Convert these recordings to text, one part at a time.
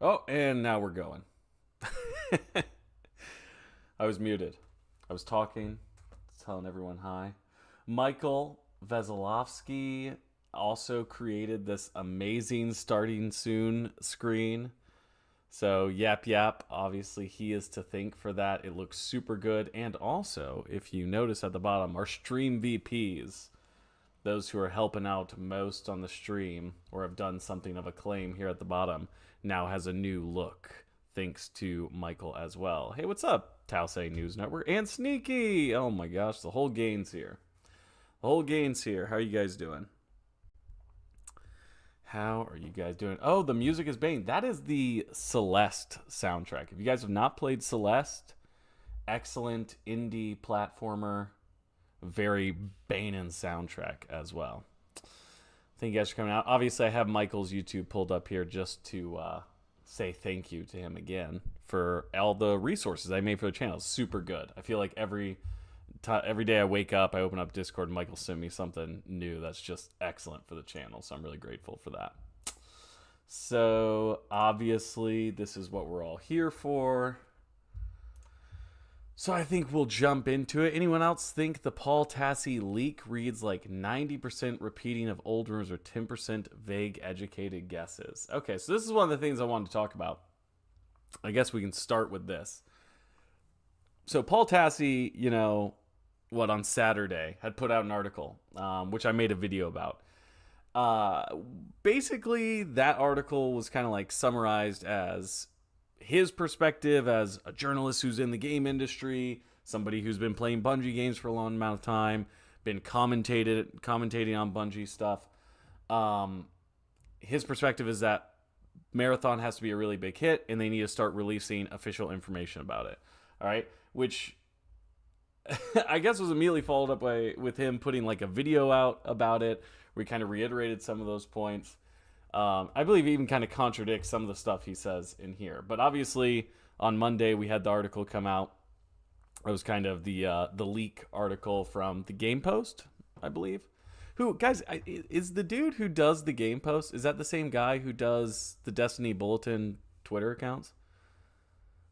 Oh, and now we're going. I was muted. I was talking, telling everyone hi. Michael Veselovsky also created this amazing starting soon screen. So, yap yap, obviously he is to thank for that. It looks super good. And also, if you notice at the bottom, our stream VPs, those who are helping out most on the stream or have done something of acclaim here at the bottom, now has a new look thanks to Michael as well. Hey, what's up, Tassi News Network and Sneaky? Oh my gosh, the whole gang's here. The whole gang's here. How are you guys doing? How are you guys doing? Oh, the music is banging. That is the Celeste soundtrack. If you guys have not played Celeste, excellent indie platformer, very banging soundtrack as well. Thank you guys for coming out. Obviously, I have Michael's YouTube pulled up here just to say thank you to him again for all the resources I made for the channel. It's super good. I feel like every day I wake up, I open up Discord, and Michael sent me something new that's just excellent for the channel. So I'm really grateful for that. So obviously, this is what we're all here for. So I think we'll jump into it. Anyone else think the Paul Tassi leak reads like 90% repeating of old rumors or 10% vague educated guesses? Okay, so this is one of the things I wanted to talk about. I guess we can start with this. So Paul Tassi, on Saturday had put out an article, which I made a video about. Basically, that article was kind of like summarized as his perspective as a journalist who's in the game industry, somebody who's been playing Bungie games for a long amount of time, been commentating on Bungie stuff. His perspective is that Marathon has to be a really big hit, and they need to start releasing official information about it. All right, which I guess was immediately followed up with him putting like a video out about it, where he kind of reiterated some of those points. I believe he even kind of contradicts some of the stuff he says in here. But obviously, on Monday, we had the article come out. It was kind of the leak article from the Game Post, I believe. Who, guys, is the dude who does the Game Post, is that the same guy who does the Destiny Bulletin Twitter accounts?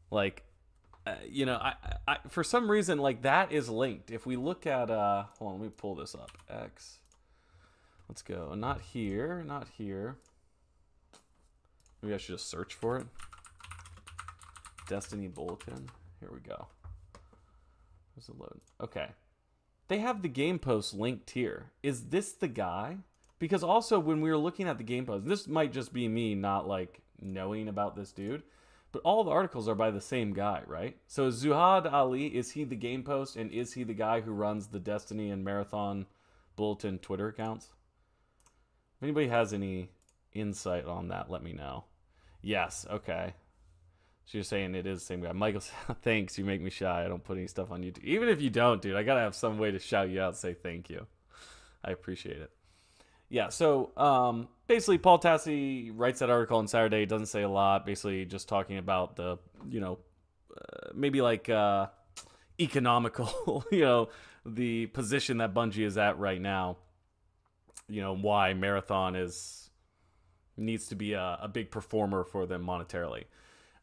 Like, I for some reason, like, that is linked. If we look at, hold on, let me pull this up. X. Let's go. Not here, not here. Maybe I should just search for it. Destiny Bulletin. Here we go. Where's it load? Okay. They have the game post linked here. Is this the guy? Because also when we were looking at the game post, this might just be me not like knowing about this dude, but all the articles are by the same guy, right? So Zuhad Ali, is he the game post, and is he the guy who runs the Destiny and Marathon Bulletin Twitter accounts? If anybody has any insight on that, let me know. Yes, okay. So you're saying it is the same guy. Michael, thanks. You make me shy. I don't put any stuff on YouTube. Even if you don't, dude, I got to have some way to shout you out and say thank you. I appreciate it. Yeah, so basically Paul Tassi writes that article on Saturday. Doesn't say a lot. Basically just talking about the, maybe like economical, the position that Bungie is at right now. Why Marathon needs to be a big performer for them monetarily.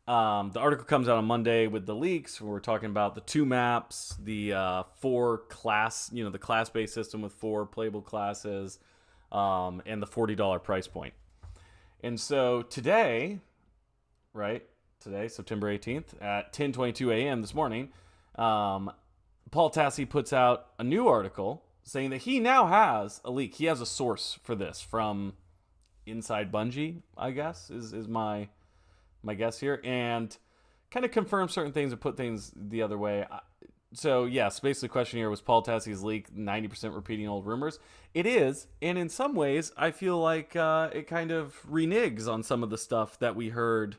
The article comes out on Monday with the leaks. We're talking about the 2 maps, the 4 class, the class-based system with 4 playable classes, and the $40 price point. And so today, September 18th at 10:22 a.m. this morning, Paul Tassi puts out a new article saying that he now has a leak. He has a source for this from inside Bungie, I guess, is my guess here, and kind of confirm certain things and put things the other way. So, yes, basically the question here was Paul Tassi's leak 90% repeating old rumors. It is, and in some ways, I feel like it kind of reneges on some of the stuff that we heard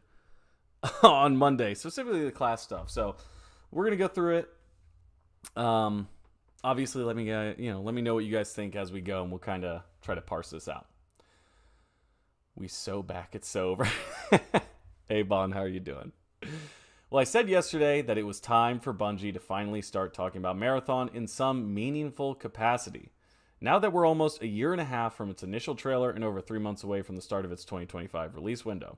on Monday, specifically the class stuff. So, we're going to go through it. Obviously, let me know what you guys think as we go, and we'll kind of try to parse this out. We so back it's so over. Hey, Bon, how are you doing? Well, I said yesterday that it was time for Bungie to finally start talking about Marathon in some meaningful capacity. Now that we're almost a year and a half from its initial trailer and over 3 months away from the start of its 2025 release window.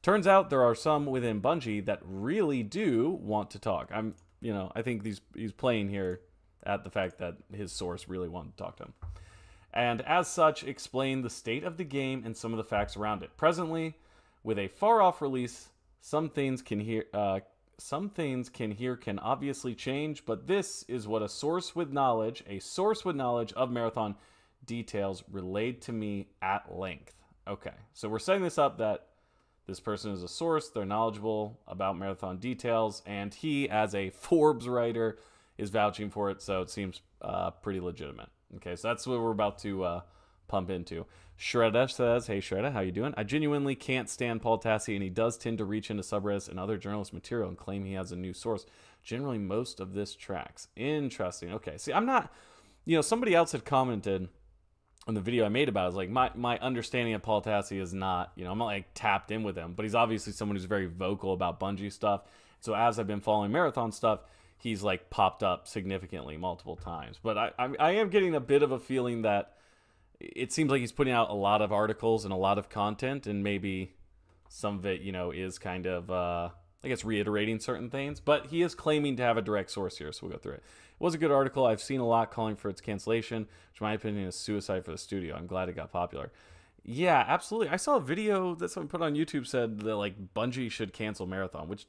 Turns out there are some within Bungie that really do want to talk. I think he's playing here at the fact that his source really wanted to talk to him. And as such, explain the state of the game and some of the facts around it. Presently, with a far-off release, some things can obviously change, but this is what a source with knowledge of Marathon details relayed to me at length. Okay, so we're setting this up that this person is a source, they're knowledgeable about Marathon details, and he, as a Forbes writer, is vouching for it, so it seems pretty legitimate. Okay, so that's what we're about to pump into. Shredda says, hey Shredda, how you doing? I genuinely can't stand Paul Tassi, and he does tend to reach into subreddits and other journalist material and claim he has a new source. Generally, most of this tracks. Interesting. Okay, see, I'm not, somebody else had commented on the video I made about it. It's like my understanding of Paul Tassi is not, I'm not like tapped in with him, but he's obviously someone who's very vocal about Bungie stuff. So as I've been following Marathon stuff, he's like popped up significantly multiple times. But I am getting a bit of a feeling that it seems like he's putting out a lot of articles and a lot of content, and maybe some of it, is kind of, I guess, reiterating certain things. But he is claiming to have a direct source here, so we'll go through it. It was a good article. I've seen a lot calling for its cancellation, which in my opinion is suicide for the studio. I'm glad it got popular. Yeah, absolutely. I saw a video that someone put on YouTube said that like Bungie should cancel Marathon, which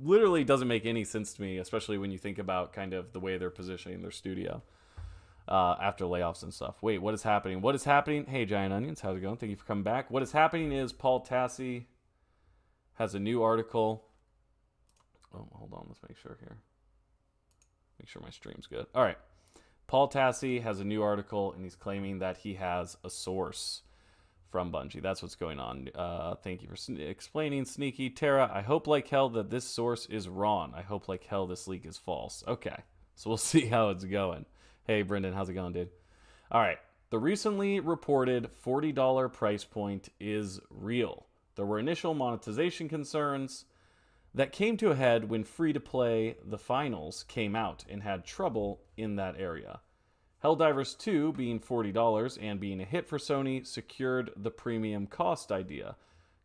literally doesn't make any sense to me, especially when you think about kind of the way they're positioning their studio after layoffs and stuff. Wait, what is happening? What is happening? Hey, Giant Onions, how's it going? Thank you for coming back. What is happening is Paul Tassi has a new article. Oh, hold on. Let's make sure here. Make sure my stream's good. All right. Paul Tassi has a new article, and he's claiming that he has a source from Bungie. That's what's going on. Thank you for explaining, Sneaky. Tara, I hope like hell that this source is wrong. I hope like hell this leak is false. Okay. So we'll see how it's going. Hey, Brendan, how's it going, dude? All right. The recently reported $40 price point is real. There were initial monetization concerns that came to a head when free-to-play The Finals came out and had trouble in that area. Helldivers 2, being $40 and being a hit for Sony, secured the premium cost idea.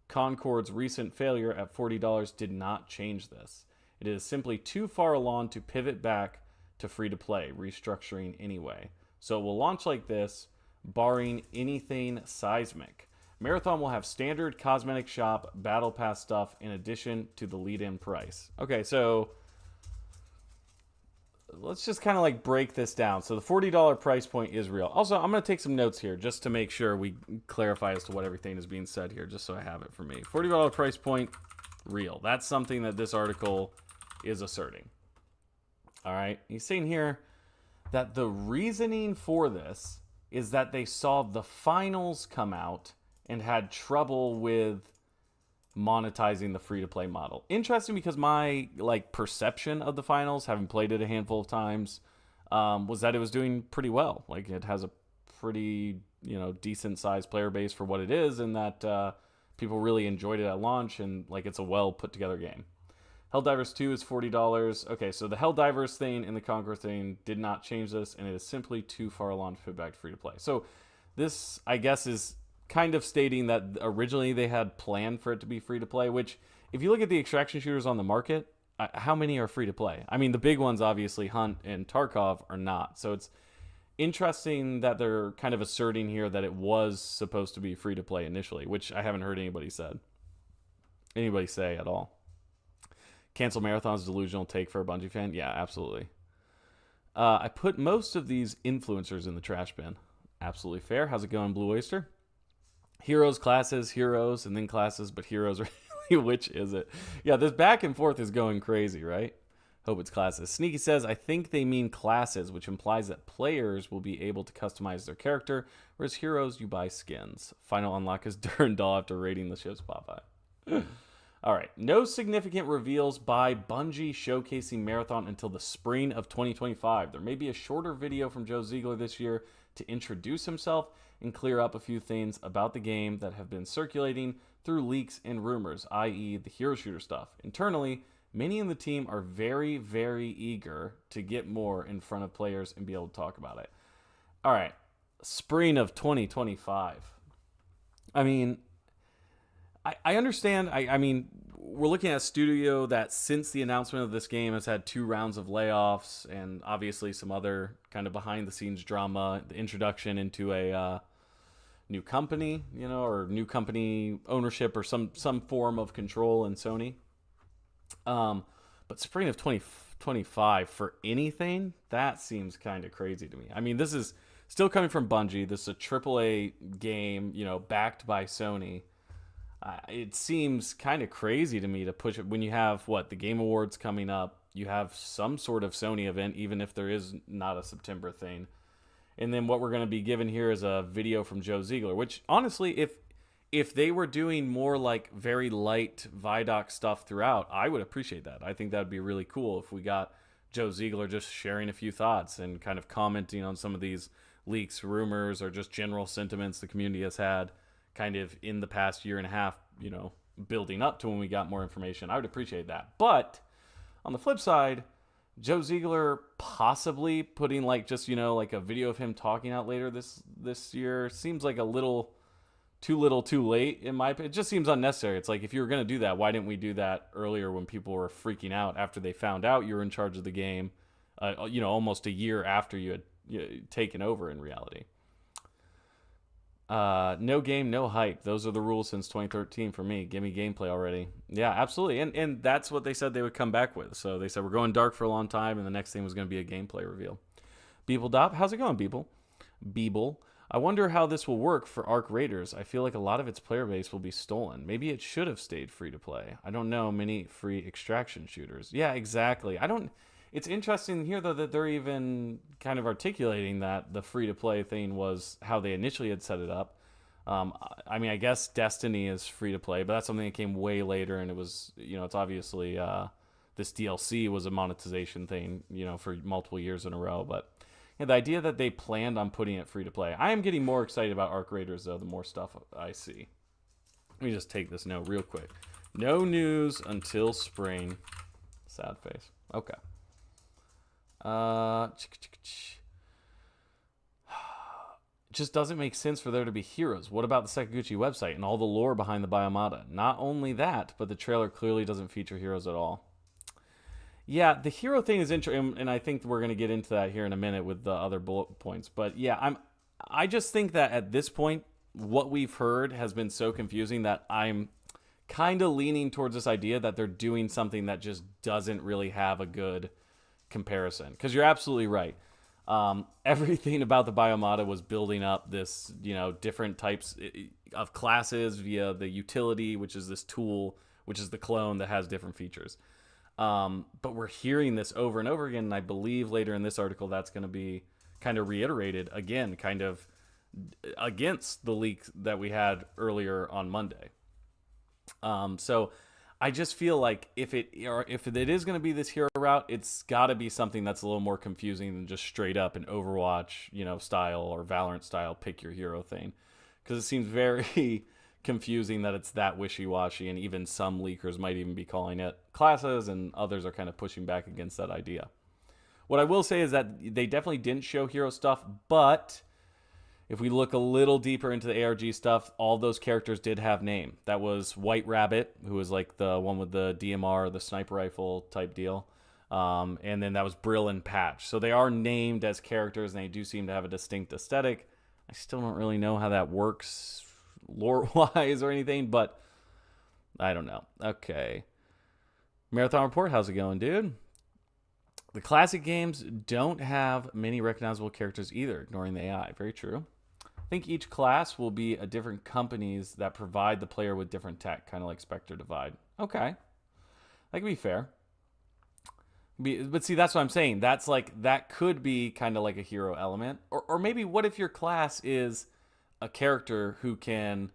Concord's recent failure at $40 did not change this. It is simply too far along to pivot back to free-to-play, restructuring anyway. So it will launch like this, barring anything seismic. Marathon will have standard cosmetic shop battle pass stuff in addition to the lead-in price. Okay, so let's just kind of like break this down. So the $40 price point is real. Also, I'm going to take some notes here just to make sure we clarify as to what everything is being said here, just so I have it for me. $40 price point, real. That's something that this article is asserting. All right, he's saying here that the reasoning for this is that they saw the finals come out and had trouble with monetizing the free-to-play model. Interesting, because my perception of the finals, having played it a handful of times, was that it was doing pretty well. Like, it has a pretty decent-sized player base for what it is, and that people really enjoyed it at launch, and it's a well put together game. Helldivers 2 is $40. Okay, so the Helldivers thing and the Conqueror thing did not change this, and it is simply too far along to fit back to free-to-play. So this, I guess, is kind of stating that originally they had planned for it to be free-to-play, which, if you look at the extraction shooters on the market, how many are free-to-play? I mean, the big ones, obviously, Hunt and Tarkov, are not. So it's interesting that they're kind of asserting here that it was supposed to be free-to-play initially, which I haven't heard anybody say at all. Cancel Marathon's delusional take for a Bungie fan? Yeah, absolutely. I put most of these influencers in the trash bin. Absolutely fair. How's it going, Blue Oyster? Heroes, classes, heroes, and then classes, but heroes, really, which is it? Yeah, this back and forth is going crazy, right? Hope it's classes. Sneaky says, I think they mean classes, which implies that players will be able to customize their character, whereas heroes, you buy skins. Final unlock is Durandal after raiding the ship's Popeye. All right, no significant reveals by Bungie showcasing Marathon until the spring of 2025. There may be a shorter video from Joe Ziegler this year to introduce himself and clear up a few things about the game that have been circulating through leaks and rumors, i.e. the hero shooter stuff. Internally, many in the team are very, very eager to get more in front of players and be able to talk about it. All right, spring of 2025. I mean, I understand. I mean, we're looking at a studio that since the announcement of this game has had 2 rounds of layoffs and obviously some other kind of behind the scenes drama, the introduction into a new company, or new company ownership or some form of control in Sony. But spring of 2025 for anything, that seems kind of crazy to me. I mean, this is still coming from Bungie. This is a AAA game, backed by Sony. It seems kind of crazy to me to push it when you have the Game Awards coming up. You have some sort of Sony event, even if there is not a September thing. And then what we're going to be given here is a video from Joe Ziegler, which honestly, if they were doing more like very light Vidoc stuff throughout, I would appreciate that. I think that would be really cool if we got Joe Ziegler just sharing a few thoughts and kind of commenting on some of these leaks, rumors, or just general sentiments the community has had kind of in the past year and a half, building up to when we got more information. I would appreciate that. But on the flip side, Joe Ziegler possibly putting just like a video of him talking out later this year seems like a little too late in my opinion. It just seems unnecessary. It's like, if you were going to do that, why didn't we do that earlier when people were freaking out after they found out you were in charge of the game, almost a year after you had taken over in reality. No game, no hype. Those are the rules since 2013 for me. Give me gameplay already. Yeah, absolutely. And that's what they said they would come back with. So they said we're going dark for a long time, and the next thing was going to be a gameplay reveal. Beeble how's it going, Beeble? I wonder how this will work for Arc Raiders. I feel like a lot of its player base will be stolen. Maybe it should have stayed free to play. I don't know many free extraction shooters. Yeah, exactly. It's interesting here, though, that they're even kind of articulating that the free-to-play thing was how they initially had set it up. I mean, I guess Destiny is free-to-play, but that's something that came way later, and it was, it's obviously this DLC was a monetization thing, for multiple years in a row. But the idea that they planned on putting it free-to-play. I am getting more excited about Arc Raiders, though, the more stuff I see. Let me just take this note real quick. No news until spring. Sad face. Okay. Just doesn't make sense for there to be heroes. What about the Sakaguchi website and all the lore behind the Biomata? Not only that, but the trailer clearly doesn't feature heroes at all. Yeah, the hero thing is interesting, and I think we're going to get into that here in a minute with the other bullet points. But yeah, I just think that at this point, what we've heard has been so confusing that I'm kind of leaning towards this idea that they're doing something that just doesn't really have a good comparison, because you're absolutely right. Everything about the Biomata was building up this, different types of classes via the utility, which is this tool, which is the clone that has different features. But we're hearing this over and over again, and I believe later in this article that's going to be kind of reiterated again, kind of against the leak that we had earlier on Monday. So I just feel like if it is going to be this hero route, it's got to be something that's a little more confusing than just straight up an Overwatch, style or Valorant style pick your hero thing, because it seems very confusing that it's that wishy-washy, and even some leakers might even be calling it classes, and others are kind of pushing back against that idea. What I will say is that they definitely didn't show hero stuff, but if we look a little deeper into the ARG stuff, all those characters did have name. That was White Rabbit, who was like the one with the DMR, the sniper rifle type deal. And then that was Brill and Patch. So they are named as characters, and they do seem to have a distinct aesthetic. I still don't really know how that works lore-wise or anything, but I don't know. Okay. Marathon Report, how's it going, dude? The classic games don't have many recognizable characters either, ignoring the AI. Very true. I think each class will be a different companies that provide the player with different tech, kind of like Spectre Divide. Okay. That could be fair. But see, that's what I'm saying. That could be kind of like a hero element. Or maybe what if your class is a character who can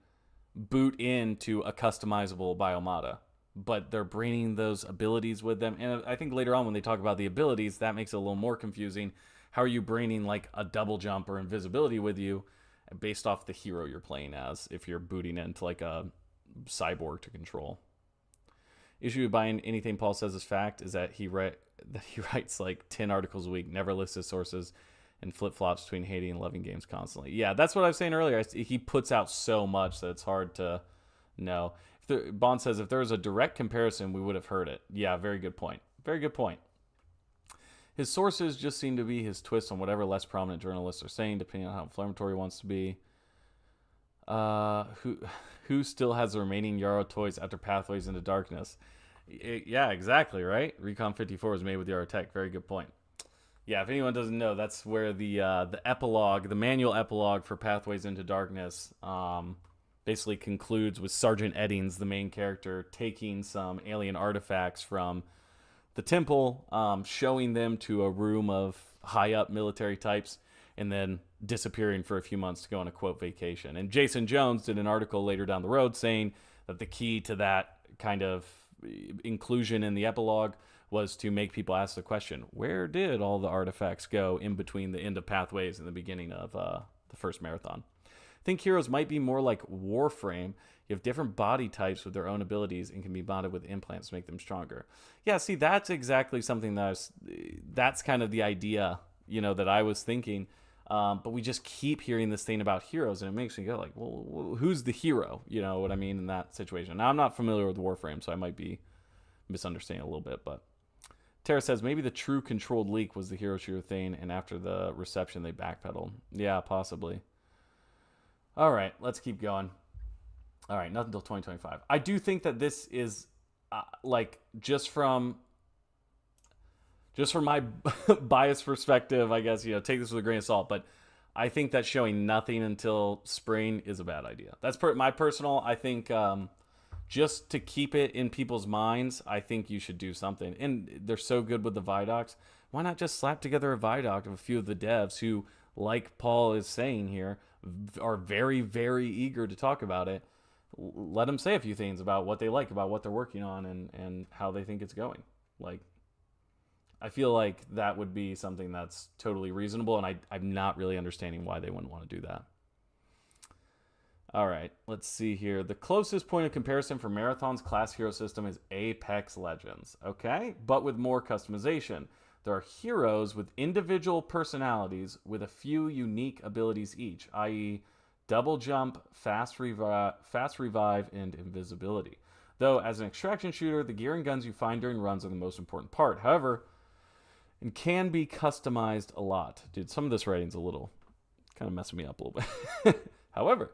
boot into a customizable Biomata, but they're bringing those abilities with them. And I think later on when they talk about the abilities, that makes it a little more confusing. How are you bringing like a double jump or invisibility with you based off the hero you're playing as if you're booting into like a cyborg to control? Issue with buying anything Paul says is fact is that he writes like 10 articles a week, never lists his sources, and flip-flops between hating and loving games constantly. Yeah, that's what I was saying earlier. He puts out so much that it's hard to know. Bond says, if there was a direct comparison, we would have heard it. Yeah, very good point. Very good point. His sources just seem to be his twist on whatever less prominent journalists are saying, depending on how inflammatory he wants to be. Who still has the remaining Yarrow toys after Pathways into Darkness? Yeah, exactly, right? Recon 54 was made with Yarrow Tech. Very good point. Yeah, if anyone doesn't know, that's where the epilogue, the manual epilogue for Pathways into Darkness, basically concludes with Sergeant Eddings, the main character, taking some alien artifacts from the temple, showing them to a room of high-up military types, and then disappearing for a few months to go on a, quote, vacation. And Jason Jones did an article later down the road saying that the key to that kind of inclusion in the epilogue was to make people ask the question, where did all the artifacts go in between the end of Pathways and the beginning of the first marathon? I think heroes might be more like Warframe. You have different body types with their own abilities and can be bonded with implants to make them stronger. Yeah, see, that's exactly something that's kind of the idea, that I was thinking. But we just keep hearing this thing about heroes, and it makes me go like, well, who's the hero? You know what I mean, in that situation. Now, I'm not familiar with Warframe, so I might be misunderstanding a little bit, but Tara says, maybe the true controlled leak was the hero shooter thing, and after the reception, they backpedaled. Yeah, possibly. All right, let's keep going. All right, nothing until 2025. I do think that this is, just from my biased perspective, I guess, take this with a grain of salt, but I think that showing nothing until spring is a bad idea. That's my personal, I think, just to keep it in people's minds, I think you should do something. And they're so good with the Vidocs. Why not just slap together a Vidoc of a few of the devs who, like Paul is saying here, are very, very eager to talk about it. Let them say a few things about what they like, about what they're working on, and how they think it's going. I feel like that would be something that's totally reasonable, and I'm not really understanding why they wouldn't want to do that. All right, let's see here. The closest point of comparison for Marathon's class hero system is Apex Legends, okay? But with more customization. There are heroes with individual personalities with a few unique abilities each, i.e. double jump, fast revive, and invisibility. Though, as an extraction shooter, the gear and guns you find during runs are the most important part. However, and can be customized a lot. Dude, some of this writing's a little kind of messing me up a little bit. However,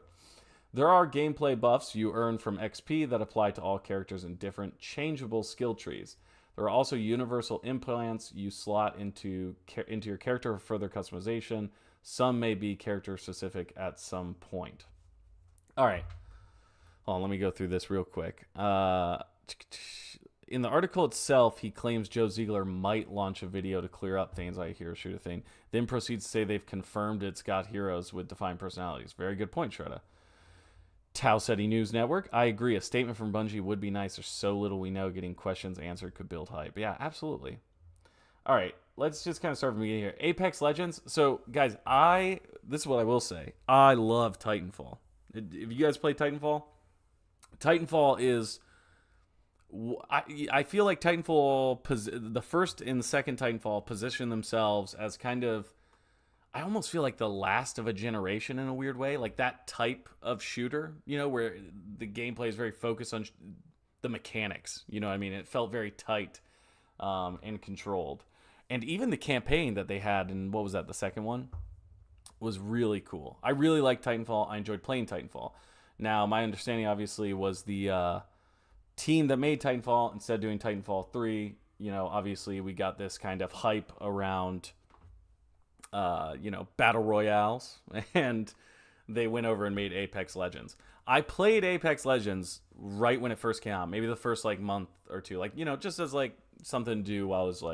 there are gameplay buffs you earn from XP that apply to all characters in different changeable skill trees. There are also universal implants you slot into your character for further customization. Some may be character specific at some point. All right. Hold on, let me go through this real quick. In the article itself, he claims Joe Ziegler might launch a video to clear up things like a hero shooter thing, then proceeds to say they've confirmed it's got heroes with defined personalities. Very good point, Shredda. Tau City News Network. I agree. A statement from Bungie would be nice. There's so little we know. Getting questions answered could build hype. Yeah, absolutely. All right, let's just kind of start from the beginning here. Apex Legends. So, guys, this is what I will say. I love Titanfall. If you guys play Titanfall, Titanfall is... I feel like Titanfall, the first and the second Titanfall position themselves as kind of... I almost feel like the last of a generation in a weird way. Like that type of shooter, where the gameplay is very focused on the mechanics. You know what I mean? It felt very tight and controlled. And even the campaign that they had in, what was that, the second one? Was really cool. I really liked Titanfall. I enjoyed playing Titanfall. Now, my understanding, obviously, was the team that made Titanfall, instead of doing Titanfall 3, obviously we got this kind of hype around... battle royales, and they went over and made Apex Legends. I played Apex Legends right when it first came out, maybe the first month or two, just as something to do while it was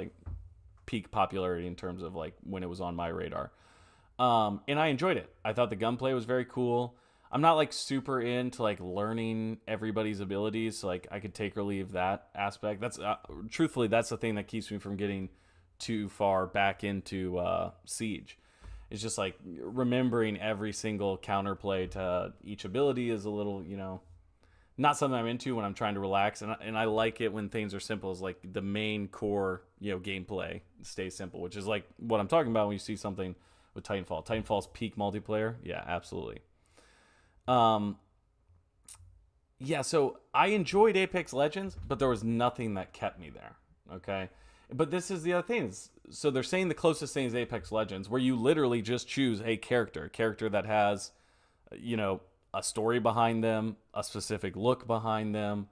peak popularity in terms of when it was on my radar. And I enjoyed it. I thought the gunplay was very cool. I'm not super into learning everybody's abilities, so I could take or leave that aspect. That's truthfully, that's the thing that keeps me from getting too far back into Siege. It's just remembering every single counterplay to each ability is a little, not something I'm into when I'm trying to relax. And I like it when things are simple, as the main core, gameplay stays simple, which is what I'm talking about when you see something with Titanfall. Titanfall's peak multiplayer. Yeah, absolutely. Yeah, so I enjoyed Apex Legends, but there was nothing that kept me there. Okay. But this is the other thing. So they're saying the closest thing is Apex Legends, where you literally just choose a character that has, you know, a story behind them, a specific look behind them,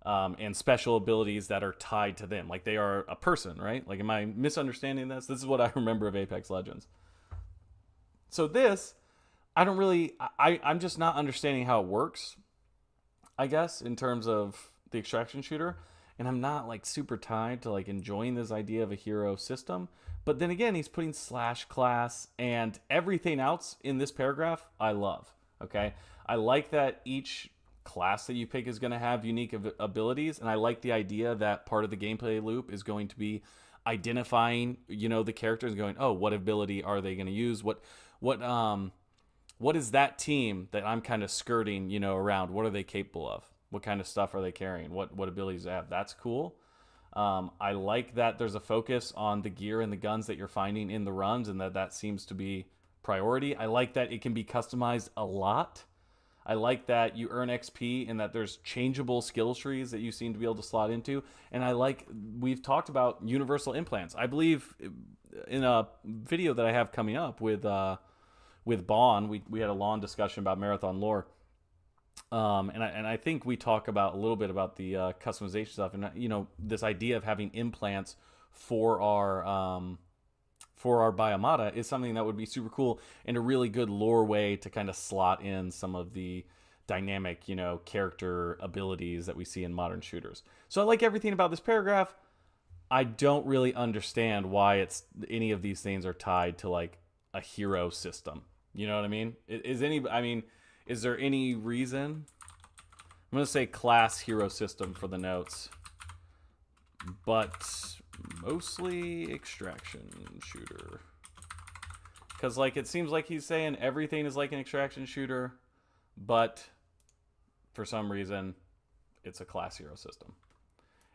and special abilities that are tied to them. Like they are a person, right? Like, am I misunderstanding this? This is what I remember of Apex Legends. So this, I don't really, I'm just not understanding how it works, I guess, in terms of the extraction shooter. And I'm not like super tied to like enjoying this idea of a hero system. But then again, he's putting slash class and everything else in this paragraph I love. Okay. I like that each class that you pick is going to have unique abilities. And I like the idea that part of the gameplay loop is going to be identifying, you know, the characters and going, oh, what ability are they going to use? What, what is that team that I'm kind of skirting, you know, around? What are they capable of? What kind of stuff are they carrying? What abilities they have? That's cool. I like that there's a focus on the gear and the guns that you're finding in the runs, and that seems to be priority. I like that it can be customized a lot. I like that you earn XP and that there's changeable skill trees that you seem to be able to slot into. And I like, we've talked about universal implants. I believe in a video that I have coming up with Bon, we had a long discussion about marathon lore. And I think we talk about a little bit about the customization stuff, and you know, this idea of having implants for our Biomata is something that would be super cool and a really good lore way to kind of slot in some of the dynamic, you know, character abilities that we see in modern shooters. So I like everything about this paragraph. I don't really understand why it's any of these things are tied to like a hero system. You know what I mean? Is there any reason? I'm going to say class hero system for the notes, but mostly extraction shooter. Because, like, it seems like he's saying everything is like an extraction shooter, but for some reason, it's a class hero system.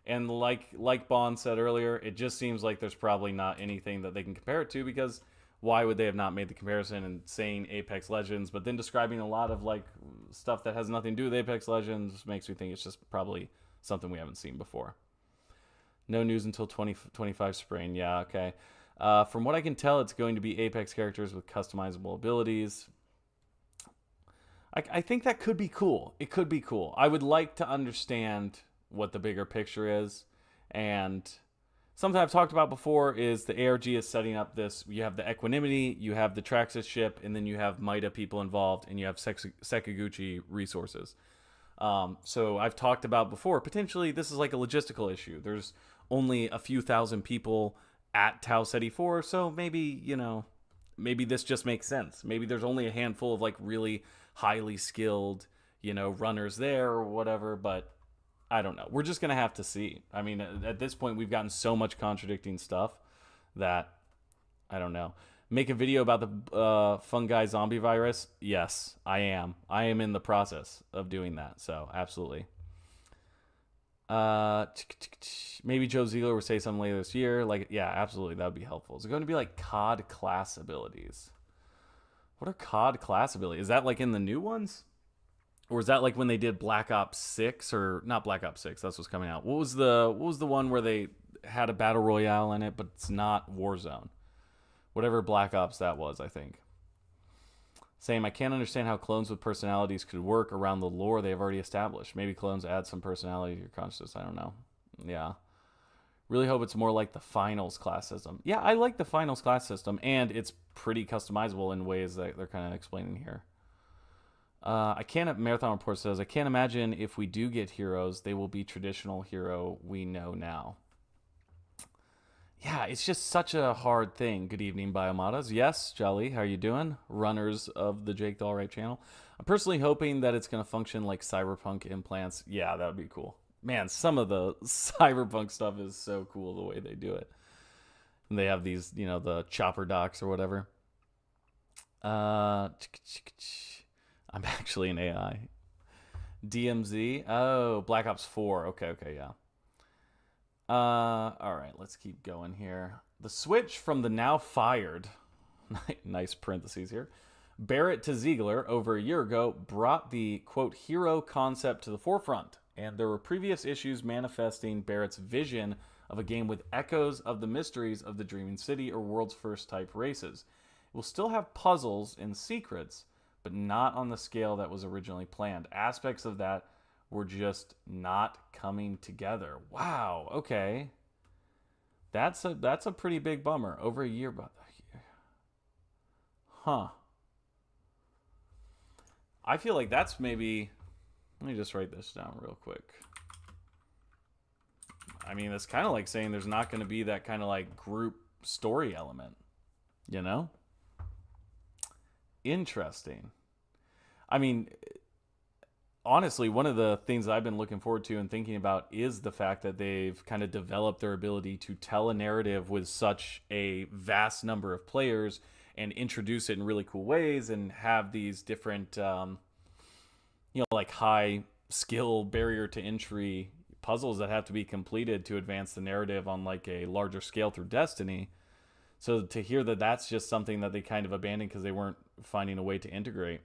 And like Bond said earlier, it just seems like there's probably not anything that they can compare it to, because why would they have not made the comparison and saying Apex Legends, but then describing a lot of like stuff that has nothing to do with Apex Legends makes me think it's just probably something we haven't seen before. No news until 2025 spring. Yeah, okay. From what I can tell, it's going to be Apex characters with customizable abilities. I think that could be cool. It could be cool. I would like to understand what the bigger picture is, and something I've talked about before is the ARG is setting up this. You have the Equanimity, you have the Traxxas ship, and then you have Mida people involved, and you have Sekaguchi resources. So I've talked about before, potentially this is like a logistical issue. There's only a few thousand people at Tau Ceti 4, so maybe, you know, maybe this just makes sense. Maybe there's only a handful of like really highly skilled, you know, runners there or whatever, but I don't know. We're just going to have to see. I mean, at this point, we've gotten so much contradicting stuff that I don't know. Make a video about the fungi zombie virus? Yes, I am. I am in the process of doing that. So, absolutely. Maybe Joe Ziegler will say something later this year. Like, yeah, absolutely. That would be helpful. Is it going to be like COD class abilities? What are COD class abilities? Is that like in the new ones? Or is that like when they did Black Ops 6, or not Black Ops 6, that's what's coming out. What was the one where they had a battle royale in it, but it's not Warzone? Whatever Black Ops that was, I think. Same, I can't understand how clones with personalities could work around the lore they've already established. Maybe clones add some personality to your consciousness, I don't know. Yeah. Really hope it's more like the finals class system. Yeah, I like the finals class system, and it's pretty customizable in ways that they're kind of explaining here. I can't. Marathon Report says, I can't imagine if we do get heroes, they will be traditional hero we know now. Yeah, it's just such a hard thing. Good evening, Biomatas. Yes, Jolly, how are you doing? Runners of the Jake the Alright channel. I'm personally hoping that it's going to function like Cyberpunk implants. Yeah, that would be cool. Man, some of the Cyberpunk stuff is so cool the way they do it. And they have these, you know, the chopper docks or whatever. I'm actually an AI. DMZ. Oh, Black Ops 4. Okay, yeah. All right, let's keep going here. The switch from the now fired, nice parentheses here, Barrett to Ziegler, over a year ago, brought the, quote, hero concept to the forefront, and there were previous issues manifesting Barrett's vision of a game with echoes of the mysteries of the Dreaming City or World's First type races. It will still have puzzles and secrets, but not on the scale that was originally planned. Aspects of that were just not coming together. Wow, okay. That's a pretty big bummer. Over a year, but huh. I feel like that's maybe. Let me just write this down real quick. I mean, it's kind of like saying there's not going to be that kind of like group story element, you know? Interesting. I mean, honestly, one of the things I've been looking forward to and thinking about is the fact that they've kind of developed their ability to tell a narrative with such a vast number of players and introduce it in really cool ways and have these different, like high skill barrier to entry puzzles that have to be completed to advance the narrative on like a larger scale through Destiny. So to hear that that's just something that they kind of abandoned because they weren't finding a way to integrate,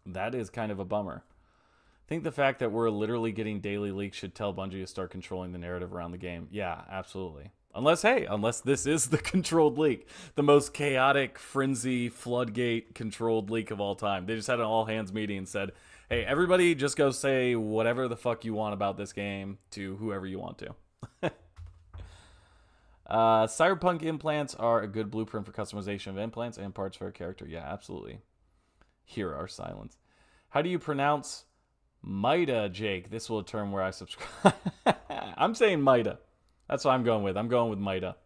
that is kind of a bummer. I think the fact that we're literally getting daily leaks should tell Bungie to start controlling the narrative around the game. Yeah, absolutely. Unless this is the controlled leak, the most chaotic, frenzy, floodgate controlled leak of all time. They just had an all hands meeting and said, hey, everybody just go say whatever the fuck you want about this game to whoever you want to. Cyberpunk implants are a good blueprint for customization of implants and parts for a character. Yeah, absolutely. Hear our silence. How do you pronounce Mida, Jake? This will a term where I subscribe. I'm saying Mida. That's what I'm going with. I'm going with Mida.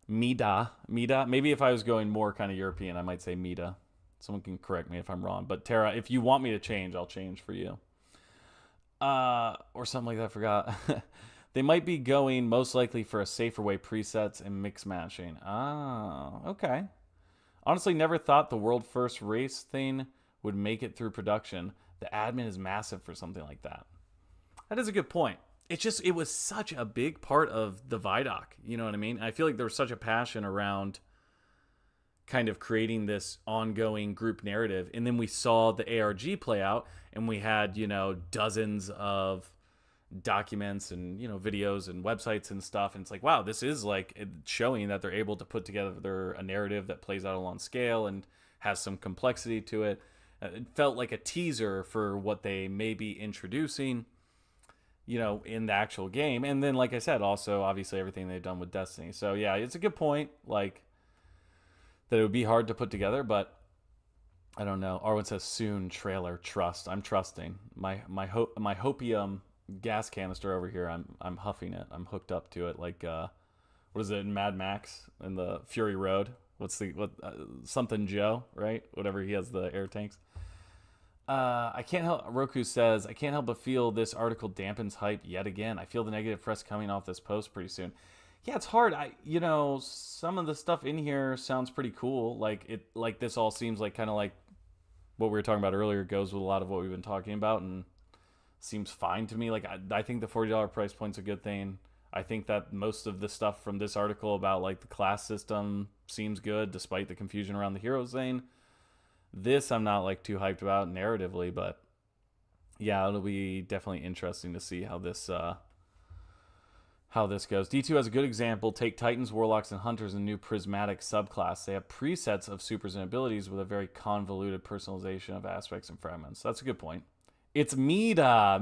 Mida. Maybe if I was going more kind of European, I might say Mida. Someone can correct me if I'm wrong. But Tara, if you want me to change, I'll change for you. Or something like that. I forgot. They might be going most likely for a safer way presets and mix matching. Oh, okay. Honestly, never thought the world first race thing would make it through production. The admin is massive for something like that. That is a good point. It was such a big part of the Vidoc. You know what I mean? I feel like there was such a passion around kind of creating this ongoing group narrative. And then we saw the ARG play out and we had, dozens of documents and, videos and websites and stuff. And it's like, wow, this is like showing that they're able to put together a narrative that plays out along scale and has some complexity to it. It felt like a teaser for what they may be introducing, in the actual game. And then, like I said, also, obviously, everything they've done with Destiny. So, yeah, it's a good point, like, that it would be hard to put together, but I don't know. Arwen says, soon, trailer, trust. I'm trusting. My hopium gas canister over here, I'm huffing it. I'm hooked up to it, like, what is it, in Mad Max, in the Fury Road? Something Joe, right? Whatever, he has the air tanks. I can't help. Roku says, I can't help but feel this article dampens hype yet again. I feel the negative press coming off this post pretty soon. Yeah, it's hard. Some of the stuff in here sounds pretty cool. Like this all seems like kind of like what we were talking about earlier goes with a lot of what we've been talking about and seems fine to me. Like I think the $40 price point's a good thing. I think that most of the stuff from this article about like the class system seems good despite the confusion around the heroes thing. This I'm not like too hyped about narratively, but yeah, it'll be definitely interesting to see how this goes. D2 has a good example. Take Titans, Warlocks, and Hunters, a new prismatic subclass. They have presets of supers and abilities with a very convoluted personalization of aspects and fragments. That's a good point. It's Mida.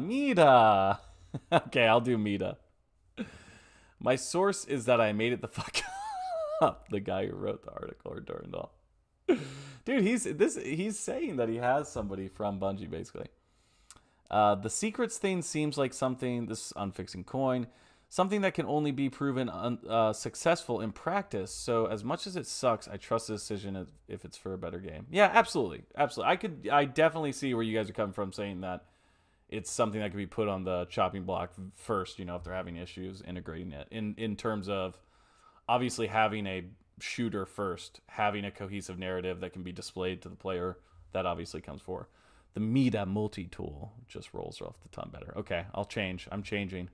Okay, I'll do Mida. My source is that I made it the fuck up. The guy who wrote the article, or Durandal. Dude, he's saying that he has somebody from Bungie, basically. The secrets thing seems like something, this is Unfixing Coin, something that can only be proven successful in practice. So as much as it sucks, I trust the decision if it's for a better game. Yeah, absolutely. I definitely see where you guys are coming from saying that it's something that could be put on the chopping block first, if they're having issues integrating it in terms of obviously having a shooter first, having a cohesive narrative that can be displayed to the player. That obviously comes for the Mida multi-tool. Just rolls off the tongue better. Okay, I'll change. I'm changing.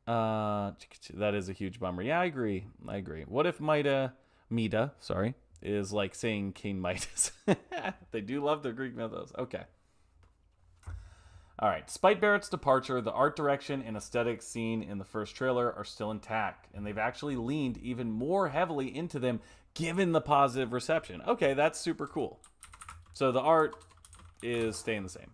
That is a huge bummer. Yeah, I agree. What if Mida, is like saying King Midas. They do love their Greek mythos. Okay. All right. Despite Barrett's departure, the art direction and aesthetic seen in the first trailer are still intact, and they've actually leaned even more heavily into them given the positive reception. Okay, that's super cool. So the art is staying the same,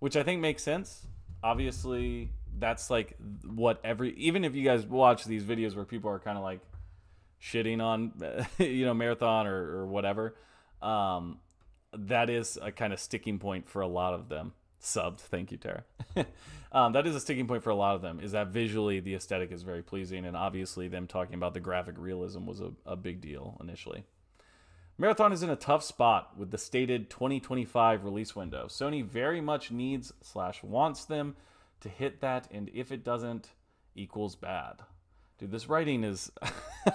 which I think makes sense. Obviously, that's like what even if you guys watch these videos where people are kind of like shitting on, Marathon or whatever, that is a kind of sticking point for a lot of them. Subbed. Thank you, Tara. That is a sticking point for a lot of them, is that visually the aesthetic is very pleasing, and obviously them talking about the graphic realism was a big deal initially. Marathon is in a tough spot with the stated 2025 release window. Sony very much needs/wants them to hit that, and if it doesn't, equals bad. Dude, this writing is...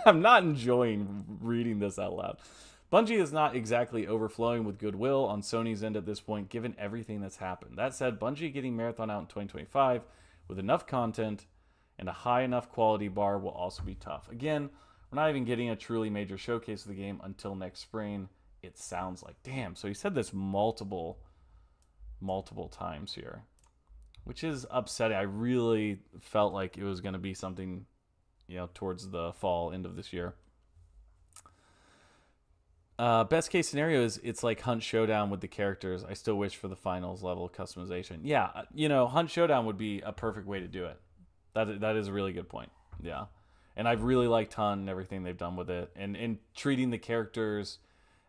I'm not enjoying reading this out loud. Bungie is not exactly overflowing with goodwill on Sony's end at this point, given everything that's happened. That said, Bungie getting Marathon out in 2025 with enough content and a high enough quality bar will also be tough. Again, we're not even getting a truly major showcase of the game until next spring, it sounds like. Damn, so he said this multiple times here, which is upsetting. I really felt like it was going to be something, towards the fall, end of this year. Best case scenario is it's like Hunt Showdown with the characters. I still wish for the finals level customization. Yeah, Hunt Showdown would be a perfect way to do it. That is a really good point. Yeah. And I've really liked Hunt and everything they've done with it. And treating the characters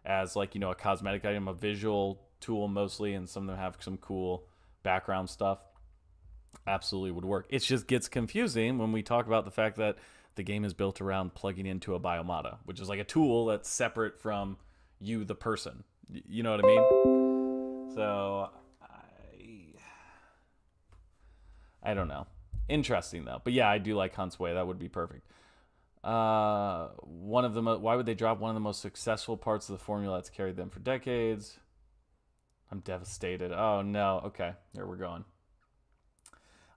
as like, a cosmetic item, a visual tool mostly, and some of them have some cool background stuff. Absolutely would work. It just gets confusing when we talk about the fact that the game is built around plugging into a biomata, which is like a tool that's separate from you, the person. You know what I mean? So, I don't know. Interesting, though. But yeah, I do like Hunt's Way. That would be perfect. Why would they drop one of the most successful parts of the formula that's carried them for decades? I'm devastated. Oh, no. Okay, there we're going.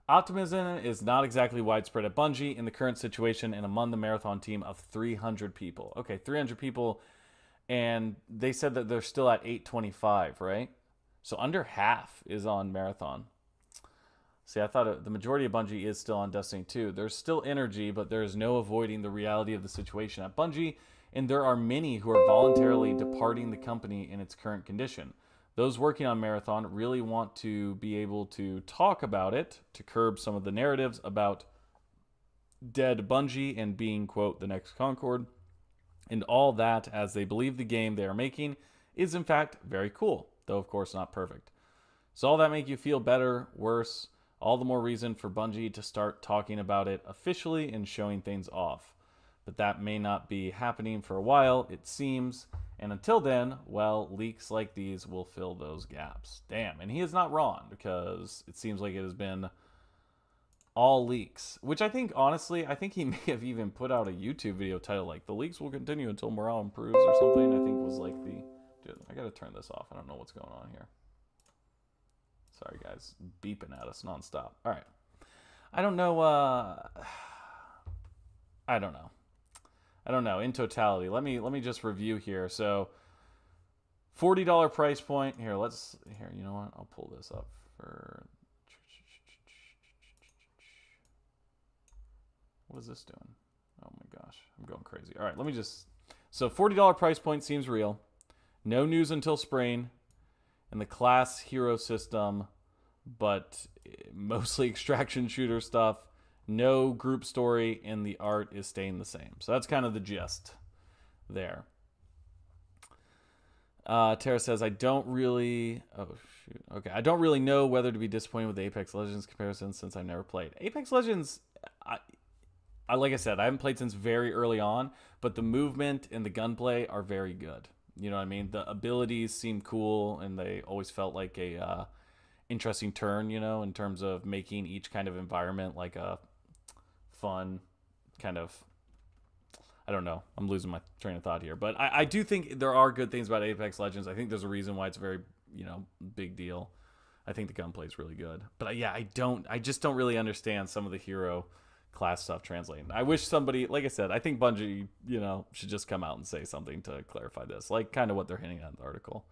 Optimism is not exactly widespread at Bungie in the current situation and among the Marathon team of 300 people. Okay, 300 people, and they said that they're still at 825, right? So under half is on Marathon. See, I thought the majority of Bungie is still on Destiny 2. There's still energy, but there's no avoiding the reality of the situation at Bungie, and there are many who are voluntarily departing the company in its current condition. Those working on Marathon really want to be able to talk about it to curb some of the narratives about dead Bungie and being, quote, the next Concord, and all that, as they believe the game they are making is in fact very cool, though of course not perfect. So all that make you feel better, worse, all the more reason for Bungie to start talking about it officially and showing things off. But that may not be happening for a while, it seems. And until then, well, leaks like these will fill those gaps. Damn, and he is not wrong, because it seems like it has been all leaks. Which I think, honestly, he may have even put out a YouTube video titled, like, the leaks will continue until morale improves or something. I think was like the... Dude, I gotta turn this off. I don't know what's going on here. Sorry, guys. Beeping at us nonstop. All right. I don't know. I don't know. In totality, let me just review here. So, $40 price point. Here, you know what? I'll pull this up for... What is this doing? Oh my gosh, I'm going crazy. All right, so $40 price point seems real. No news until spring. And the class hero system, but mostly extraction shooter stuff. No group story, and the art is staying the same. So that's kind of the gist there. Tara says, I don't really know whether to be disappointed with the Apex Legends comparison since I've never played. Apex Legends, like I said, I haven't played since very early on, but the movement and the gunplay are very good. You know what I mean? The abilities seem cool, and they always felt like a interesting turn, in terms of making each kind of environment like a fun kind of... I don't know. I'm losing my train of thought here. But I do think there are good things about Apex Legends. I think there's a reason why it's a very, big deal. I think the gunplay is really good. But yeah, I just don't really understand some of the hero class stuff translating. I wish somebody, like I said, I think Bungie, should just come out and say something to clarify this, like kind of what they're hinting at in the article.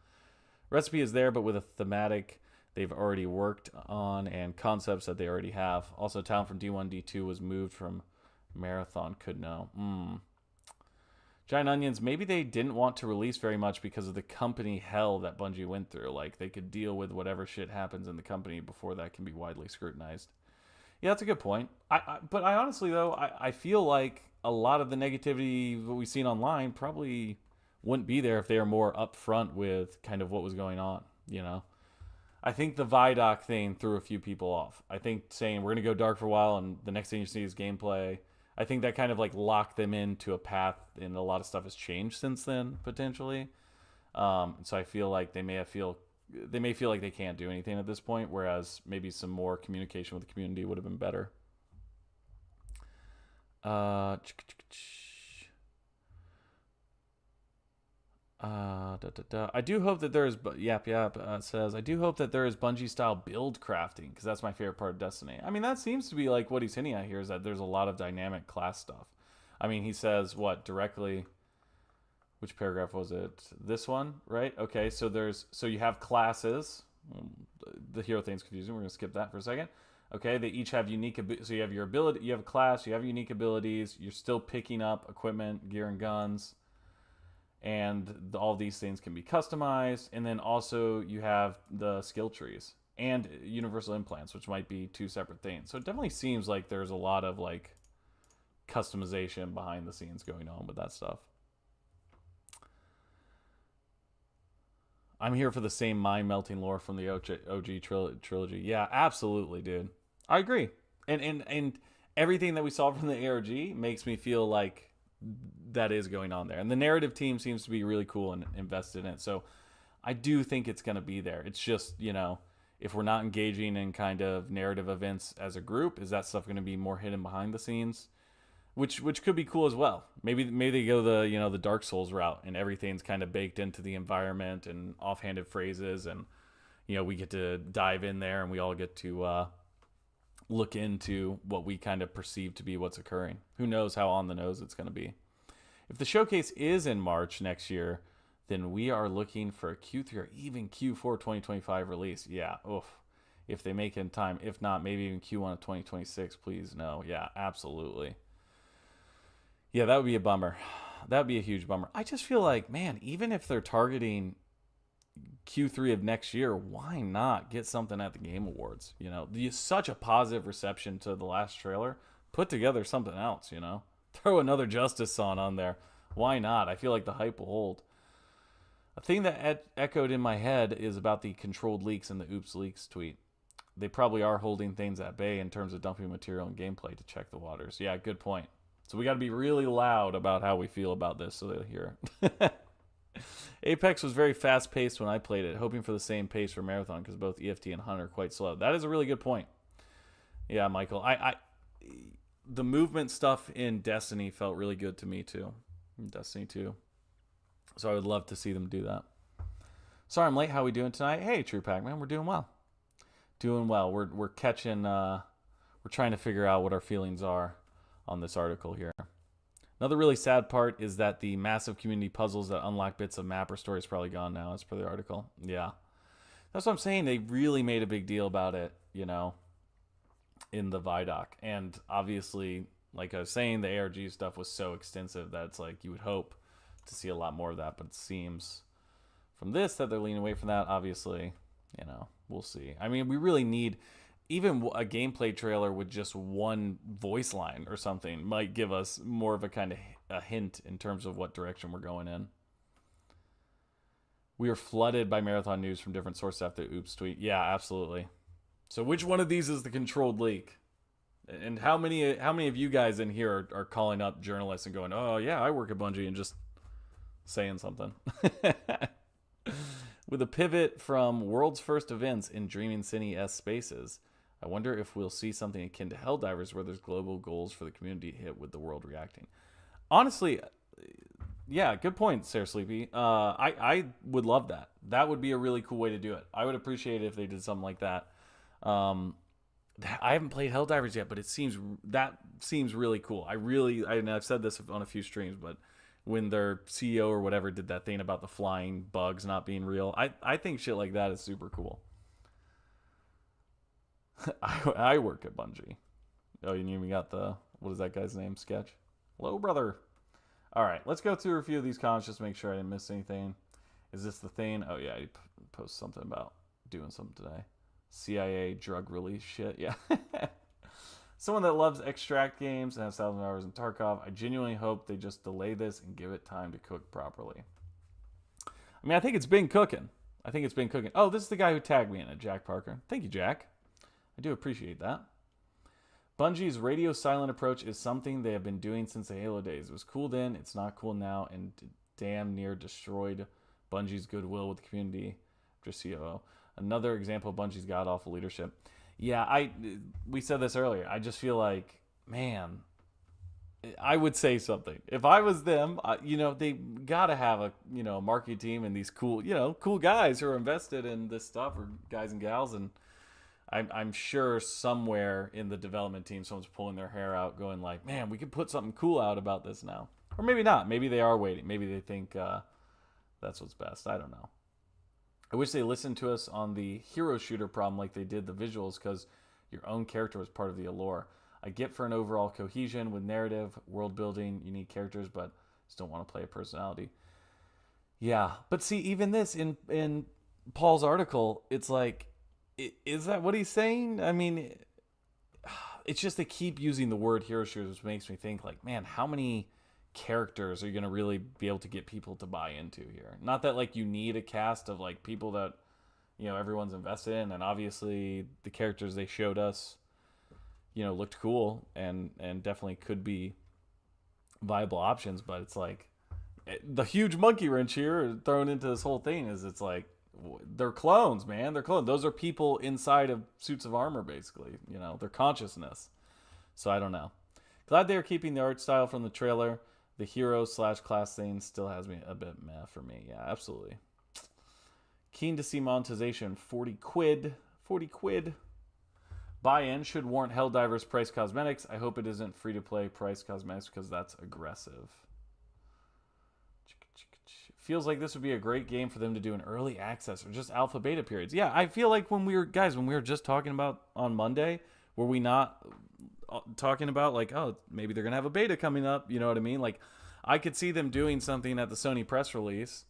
Recipe is there, but with a thematic they've already worked on and concepts that they already have. Also, talent from D1, D2 was moved from Marathon. Could know. Giant Onions, maybe they didn't want to release very much because of the company hell that Bungie went through. Like, they could deal with whatever shit happens in the company before that can be widely scrutinized. Yeah, that's a good point. But I honestly, though, I feel like a lot of the negativity that we've seen online probably wouldn't be there if they were more upfront with kind of what was going on, I think the Vidoc thing threw a few people off. I think saying we're going to go dark for a while and the next thing you see is gameplay, I think that kind of like locked them into a path, and a lot of stuff has changed since then, potentially. So I feel like they may feel like they can't do anything at this point, whereas maybe some more communication with the community would have been better. I do hope that there is says I do hope that there is Bungie style build crafting, because that's my favorite part of Destiny. I mean, that seems to be like what he's hinting at here, is that there's a lot of dynamic class stuff. I mean, he says what directly, which paragraph was it? This one, right? Okay, so you have classes. The hero thing's confusing. We're gonna skip that for a second. Okay, they each have unique. So you have your ability. You have a class. You have unique abilities. You're still picking up equipment, gear, and guns. And all these things can be customized. And then also you have the skill trees and universal implants, which might be two separate things. So it definitely seems like there's a lot of like customization behind the scenes going on with that stuff. I'm here for the same mind-melting lore from the OG trilogy. Yeah, absolutely, dude. I agree. And everything that we saw from the ARG makes me feel like that is going on there. And the narrative team seems to be really cool and invested in it. So I do think it's going to be there. It's just, if we're not engaging in kind of narrative events as a group, is that stuff going to be more hidden behind the scenes? Which could be cool as well. Maybe they go the Dark Souls route and everything's kind of baked into the environment and offhanded phrases, and we get to dive in there and we all get to look into what we kind of perceive to be what's occurring. Who knows how on the nose it's going to be. If the showcase is in March next year, then we are looking for a Q3 or even Q4 2025 release. Yeah, oof. If they make it in time. If not, maybe even Q1 of 2026, please no. Yeah, absolutely. Yeah, that would be a bummer. That would be a huge bummer. I just feel like, man, even if they're targeting Q3 of next year, why not get something at the Game Awards? Such a positive reception to the last trailer. Put together something else, Throw another Justice song on there. Why not? I feel like the hype will hold. A thing that echoed in my head is about the controlled leaks in the Oops Leaks tweet. They probably are holding things at bay in terms of dumping material and gameplay to check the waters. Yeah, good point. So we got to be really loud about how we feel about this so they'll hear it. Apex was very fast-paced when I played it, hoping for the same pace for Marathon because both EFT and Hunt are quite slow. That is a really good point. Yeah, Michael. The movement stuff in Destiny felt really good to me, too. In Destiny 2. So I would love to see them do that. Sorry I'm late. How we doing tonight? Hey, True Pac-Man. We're doing well. Doing well. We're catching... we're trying to figure out what our feelings are on this article here. Another really sad part is that the massive community puzzles that unlock bits of map or story is probably gone now, as per the article. Yeah. That's what I'm saying. They really made a big deal about it, in the Vidoc. And obviously, like I was saying, the ARG stuff was so extensive that it's like you would hope to see a lot more of that. But it seems from this that they're leaning away from that. Obviously, we'll see. I mean, we really need... Even a gameplay trailer with just one voice line or something might give us more of a kind of a hint in terms of what direction we're going in. We are flooded by Marathon news from different sources after the Oops tweet. Yeah, absolutely. So which one of these is the controlled leak? And how many of you guys in here are calling up journalists and going, oh, yeah, I work at Bungie, and just saying something? With a pivot from world's first events in Dreaming City-esque spaces, I wonder if we'll see something akin to Helldivers where there's global goals for the community hit with the world reacting. Honestly, yeah, good point, Sarah Sleepy. I would love that. That would be a really cool way to do it. I would appreciate it if they did something like that. I haven't played Helldivers yet, but it seems really cool. And I've said this on a few streams, but when their CEO or whatever did that thing about the flying bugs not being real, I think shit like that is super cool. I work at Bungie. Oh, you even got the, what is that guy's name? Sketch. Hello, brother. All right, let's go through a few of these comments just to make sure I didn't miss anything. Is this the thing? Oh yeah, he posted something about doing something today. CIA drug release shit. Yeah. Someone that loves extract games and has 1,000 hours in Tarkov. I genuinely hope they just delay this and give it time to cook properly. I mean, I think it's been cooking. Oh, this is the guy who tagged me in it, Jack Parker. Thank you, Jack. I do appreciate that. Bungie's radio silent approach is something they have been doing since the Halo days. It was cool then, it's not cool now, and damn near destroyed Bungie's goodwill with the community. Just COO. Another example of Bungie's god-awful leadership. Yeah, we said this earlier. I just feel like, man, I would say something. If I was them, they got to have a, marketing team and these cool guys who are invested in this stuff, or guys and gals, and I'm sure somewhere in the development team someone's pulling their hair out going like, man, we could put something cool out about this now. Or maybe not. Maybe they are waiting. Maybe they think that's what's best. I don't know. I wish they listened to us on the hero shooter problem like they did the visuals, because your own character was part of the allure. I get for an overall cohesion with narrative, world building, unique characters, but just don't want to play a personality. Yeah, but see, even this in Paul's article, it's like, is that what he's saying? I mean, it's just they keep using the word hero shooters, which makes me think like, man, how many characters are you going to really be able to get people to buy into here? Not that like you need a cast of like people that everyone's invested in, and obviously the characters they showed us looked cool and definitely could be viable options, but it's like the huge monkey wrench here thrown into this whole thing is it's like they're clones, man. They're clones. Those are people inside of suits of armor, basically, their consciousness. So I don't know. Glad they're keeping the art style from the trailer. The hero/class thing still has me a bit meh for me. Yeah, absolutely. Keen to see monetization. 40 quid. 40 quid. Buy-in should warrant Helldivers price cosmetics. I hope it isn't free-to-play price cosmetics, because that's aggressive. Feels like this would be a great game for them to do an early access or just alpha beta periods. Yeah, I feel like when we were just talking about on Monday, were we not talking about like, oh, maybe they're gonna have a beta coming up, you know what I mean? Like, I could see them doing something at the Sony press release,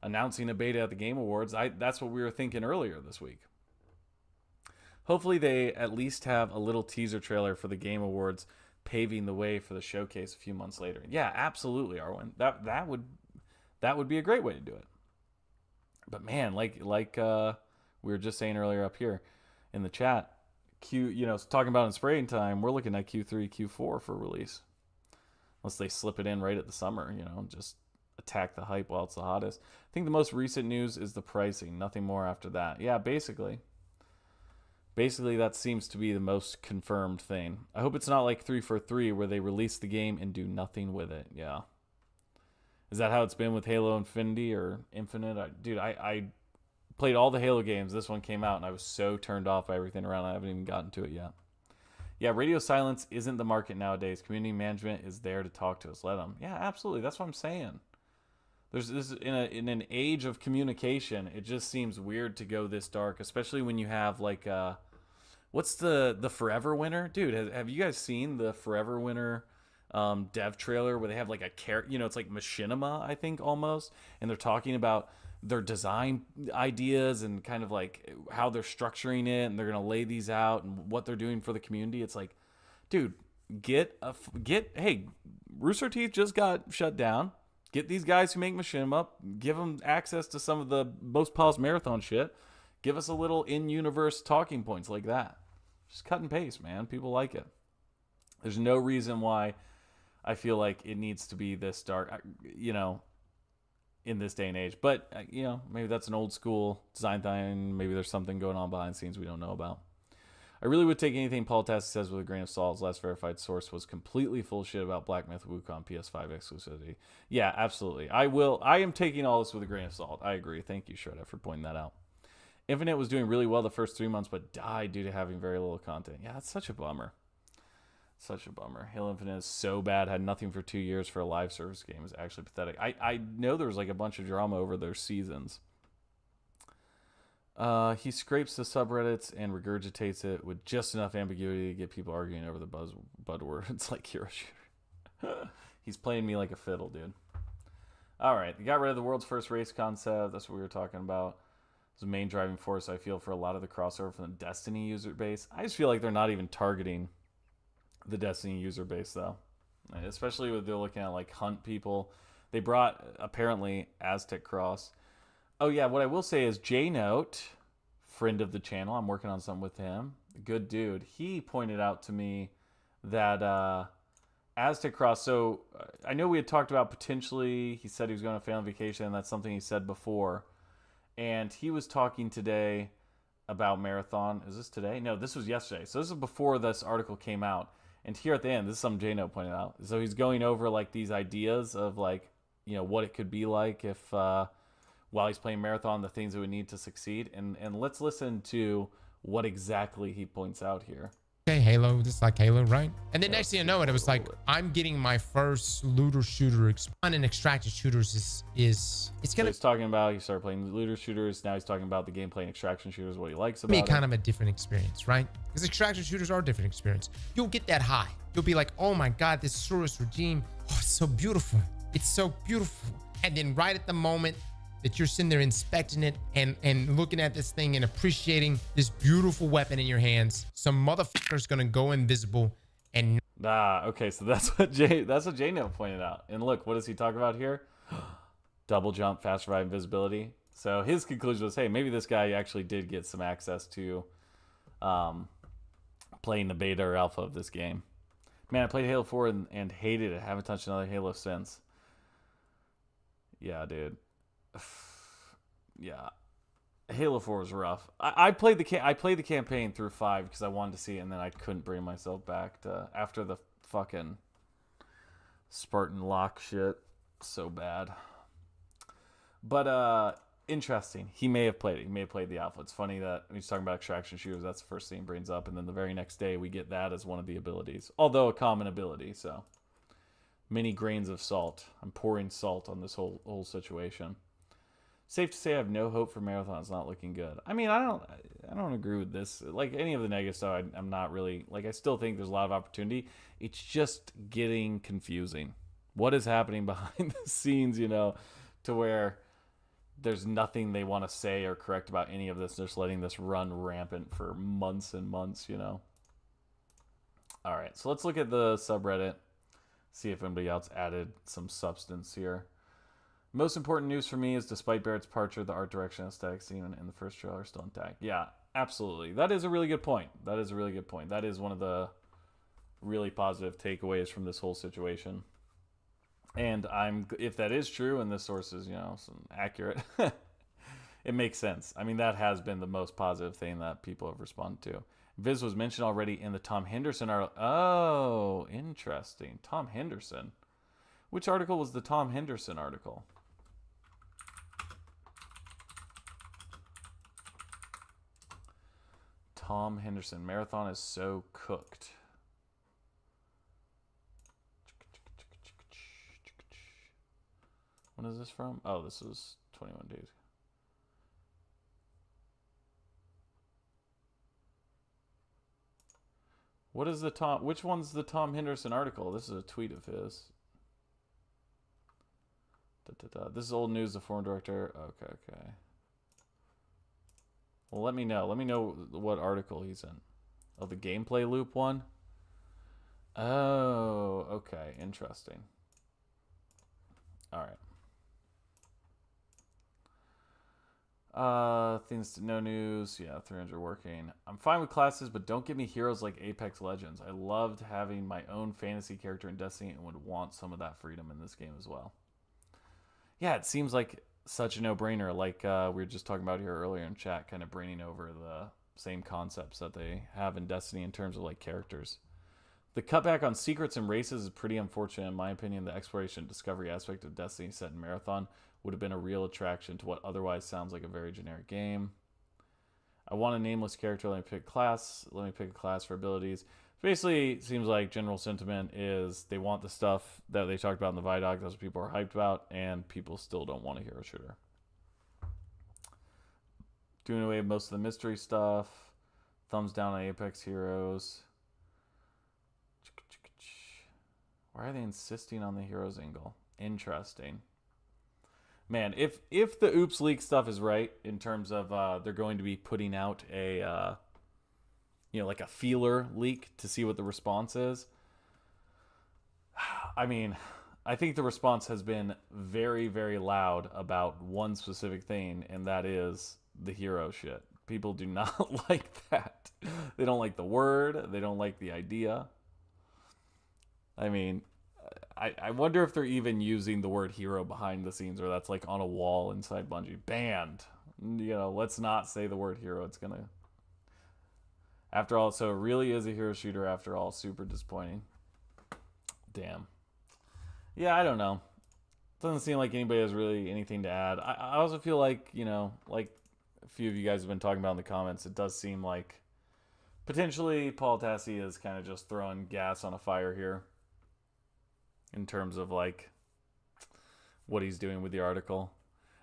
announcing a beta at the Game Awards. That's what we were thinking earlier this week. Hopefully they at least have a little teaser trailer for the Game Awards, paving the way for the showcase a few months later. Yeah, absolutely, Arwen. That would be a great way to do it. But man, like we were just saying earlier up here in the chat, talking about in spraying time, we're looking at Q3, Q4 for release. Unless they slip it in right at the summer, just attack the hype while it's the hottest. I think the most recent news is the pricing. Nothing more after that. Yeah, basically that seems to be the most confirmed thing. I hope it's not like 343 where they release the game and do nothing with it. Yeah. Is that how it's been with Halo Infinity or Infinite? I played all the Halo games. This one came out, and I was so turned off by everything around. I haven't even gotten to it yet. Yeah, radio silence isn't the market nowadays. Community management is there to talk to us. Let them. Yeah, absolutely. That's what I'm saying. There's this in an age of communication. It just seems weird to go this dark, especially when you have like what's the Forever Winter, dude? Have you guys seen the Forever Winter dev trailer where they have like a character, it's like machinima, I think, almost, and they're talking about their design ideas and kind of like how they're structuring it, and they're gonna lay these out and what they're doing for the community. It's like, dude, hey, Rooster Teeth just got shut down. Get these guys who make machinima, give them access to some of the most polished marathon shit. Give us a little in-universe talking points like that. Just cut and paste, man. People like it. There's no reason why I feel like it needs to be this dark, in this day and age. But, maybe that's an old school design thing. Maybe there's something going on behind the scenes we don't know about. I really would take anything Paul Tassi says with a grain of salt. His last verified source was completely full of shit about Black Myth Wukong PS5 exclusivity. Yeah, absolutely. I am taking all this with a grain of salt. I agree. Thank you, Shredder, for pointing that out. Infinite was doing really well the first 3 months, but died due to having very little content. Yeah, that's such a bummer. Such a bummer. Halo Infinite is so bad. Had nothing for 2 years for a live service game. Is actually pathetic. I know there was like a bunch of drama over their seasons. He scrapes the subreddits and regurgitates it with just enough ambiguity to get people arguing over the buzzwords like hero shooter. He's playing me like a fiddle, dude. All right, they got rid of the world's first race concept. That's what we were talking about. It's the main driving force, I feel, for a lot of the crossover from the Destiny user base. I just feel like they're not even targeting the Destiny user base, though. Especially with they're looking at, like, hunt people. They brought, apparently, Aztec Cross. Oh, yeah, what I will say is J-Note, friend of the channel, I'm working on something with him. Good dude. He pointed out to me that Aztec Cross, so I know we had talked about potentially, he said he was going on a family vacation, and that's something he said before. And he was talking today about Marathon. Is this today? No, this was yesterday. So this is before this article came out. And here at the end, this is something J-Note pointed out. So he's going over like these ideas of like, you know, what it could be like if while he's playing Marathon, the things that would need to succeed. And let's listen to what exactly he points out here. Okay, Halo, this is like Halo, right? And then next thing you know it was like, I'm getting my first looter shooter. Fun and extracted shooters is it's gonna. So he's talking about he started playing looter shooters. Now he's talking about the gameplay and extraction shooters, what he likes about be it. Kind of a different experience, right? Because extraction shooters are a different experience. You'll get that high. You'll be like, oh my god, this Surus regime, oh, it's so beautiful. It's so beautiful. And then right at the moment that you're sitting there inspecting it and looking at this thing and appreciating this beautiful weapon in your hands, some motherfucker's gonna go invisible and okay, so that's what J-Note pointed out. And look, what does he talk about here? Double jump, fast revive, invisibility. So his conclusion was, hey, maybe this guy actually did get some access to playing the beta or alpha of this game. Man, I played Halo 4 and hated it. Haven't touched another Halo since. Yeah, dude. Yeah, Halo 4 was rough. I played the campaign through 5 because I wanted to see it, and then I couldn't bring myself back to after the fucking Spartan lock shit. So bad. But interesting. He may have played it. He may have played the alpha. It's funny that when he's talking about extraction shooters, that's the first thing he brings up, and then the very next day we get that as one of the abilities, although a common ability. So many grains of salt. I'm pouring salt on this whole situation. Safe to say I have no hope for Marathon. It's not looking good. I mean, I don't agree with this. Like any of the negative stuff, I'm not really like. I still think there's a lot of opportunity. It's just getting confusing. What is happening behind the scenes? You know, to where there's nothing they want to say or correct about any of this. They're just letting this run rampant for months and months. You know. All right, so let's look at the subreddit. See if anybody else added some substance here. Most important news for me is despite Barrett's departure, the art direction and aesthetic scene in the first trailer are still intact. Yeah, absolutely. That is a really good point. That is a really good point. That is one of the really positive takeaways from this whole situation. And if that is true and this source is, you know, accurate, it makes sense. I mean, that has been the most positive thing that people have responded to. Viz was mentioned already in the Tom Henderson article. Oh, interesting. Tom Henderson. Which article was the Tom Henderson article? Tom Henderson. Marathon is so cooked. When is this from? Oh, this is 21 days. What is the Tom? Which one's the Tom Henderson article? This is a tweet of his. This is old news. The former director. Okay. Well, let me know. Let me know what article he's in. Oh, the gameplay loop one? Oh, okay. Interesting. All right. Things to no news. Yeah, 300 working. I'm fine with classes, but don't give me heroes like Apex Legends. I loved having my own fantasy character in Destiny and would want some of that freedom in this game as well. Yeah, it seems like such a no-brainer, like we were just talking about here earlier in chat, kind of bringing over the same concepts that they have in Destiny in terms of like characters. The cutback on secrets and races is pretty unfortunate in my opinion. The exploration and discovery aspect of Destiny set in Marathon would have been a real attraction to what otherwise sounds like a very generic game. I want a nameless character. Let me pick class. Let me pick a class for abilities. Basically, it seems like general sentiment is they want the stuff that they talked about in the Vidoc. That's what people are hyped about, and people still don't want a hero shooter. Doing away with most of the mystery stuff. Thumbs down on Apex Heroes. Why are they insisting on the heroes angle? Interesting. Man, if the Oops Leak stuff is right in terms of they're going to be putting out a like a feeler leak to see what the response is. I mean, I think the response has been very, very loud about one specific thing, and that is the hero shit. People do not like that. They don't like the word. They don't like the idea. I mean, I wonder if they're even using the word hero behind the scenes, or that's like on a wall inside Bungie. Banned. Let's not say the word hero. It's going to... After all, so it really is a hero shooter after all. Super disappointing. Damn. Yeah, I don't know. Doesn't seem like anybody has really anything to add. I also feel like, like a few of you guys have been talking about in the comments, it does seem like potentially Paul Tassi is kind of just throwing gas on a fire here in terms of like what he's doing with the article.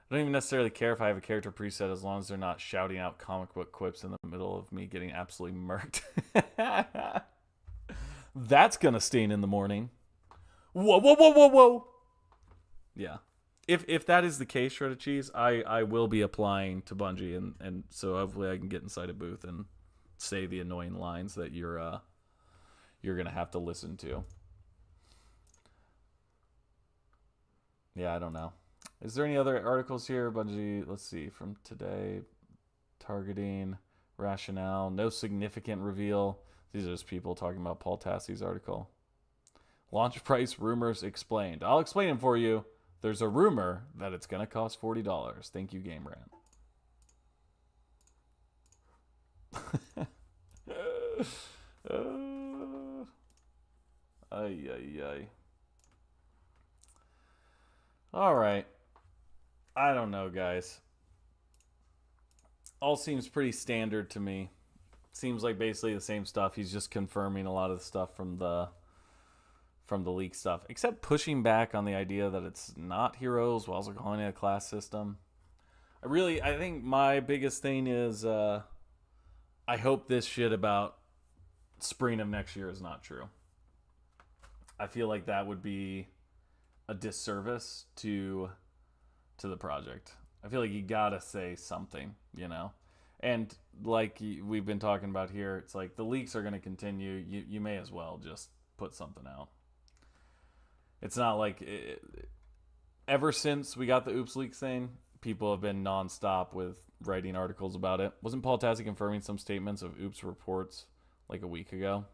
I don't even necessarily care if I have a character preset as long as they're not shouting out comic book quips in the middle of me getting absolutely murked. That's gonna stain in the morning. Whoa, whoa, whoa, whoa, whoa. Yeah. If that is the case, Shredded Cheese, I will be applying to Bungie, and so hopefully I can get inside a booth and say the annoying lines that you're gonna have to listen to. Yeah, I don't know. Is there any other articles here? Bungie, let's see, from today. Targeting, rationale, no significant reveal. These are just people talking about Paul Tassi's article. Launch price rumors explained. I'll explain them for you. There's a rumor that it's going to cost $40. Thank you, Game Rant. Ay, ay, ay. All right. I don't know, guys. All seems pretty standard to me. Seems like basically the same stuff. He's just confirming a lot of the stuff from the leak stuff, except pushing back on the idea that it's not heroes while also calling it a class system. I think my biggest thing is I hope this shit about spring of next year is not true. I feel like that would be a disservice to the project. I feel like you gotta say something, and like we've been talking about here, it's like the leaks are going to continue. You may as well just put something out. It's not like ever since we got the Oops Leaks thing, people have been nonstop with writing articles about it. Wasn't Paul Tassi confirming some statements of Oops reports like a week ago?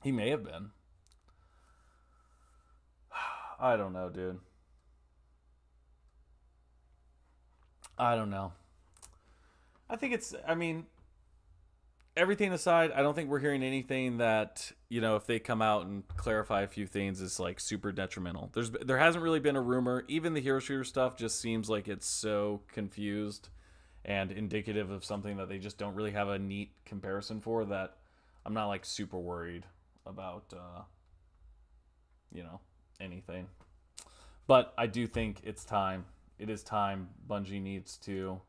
He may have been. I don't know, dude. I don't know. Everything aside, I don't think we're hearing anything that, if they come out and clarify a few things, is like super detrimental. There hasn't really been a rumor. Even the hero shooter stuff just seems like it's so confused and indicative of something that they just don't really have a neat comparison for, that I'm not like super worried about, anything. But I do think it's time. It is time. Bungie needs to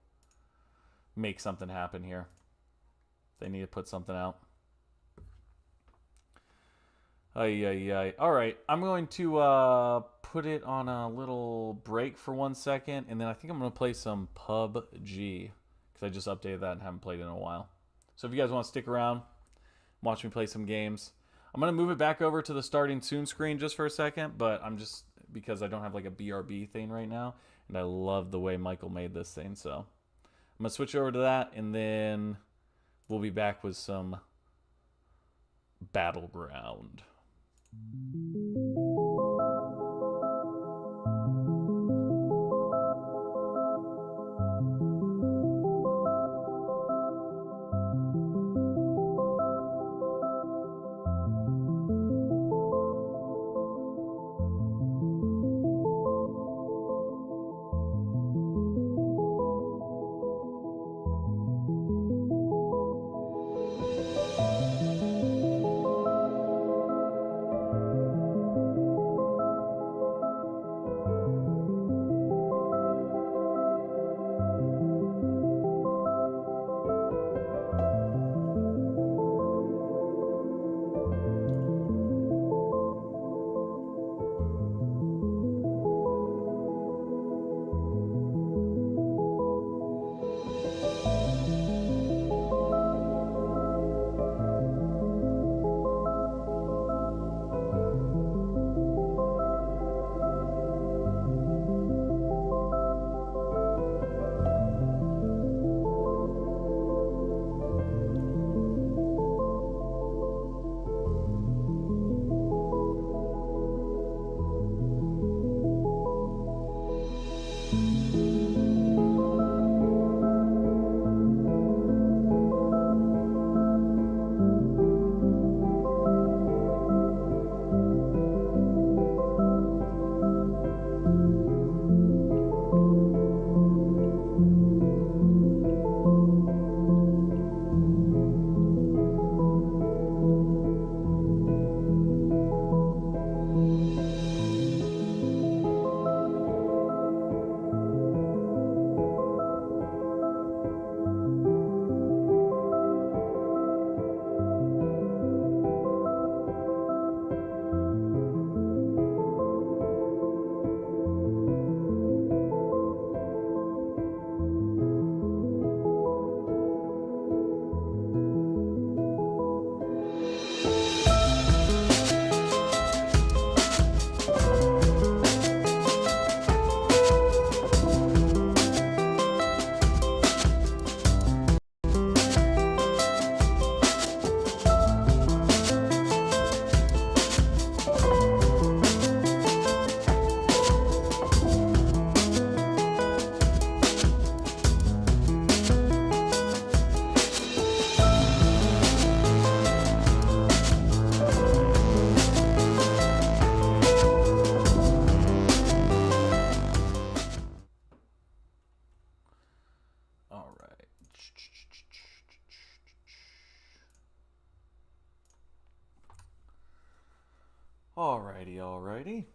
make something happen here. They need to put something out. Ay, ay, ay. All right, I'm going to put it on a little break for 1 second, and then I think I'm going to play some PUBG, because I just updated that and haven't played it in a while. So if you guys want to stick around, watch me play some games. I'm going to move it back over to the starting soon screen just for a second, but I'm just, because I don't have like a BRB thing right now, and I love the way Michael made this thing, so I'm going to switch over to that, and then we'll be back with some Battleground. Alrighty, alrighty.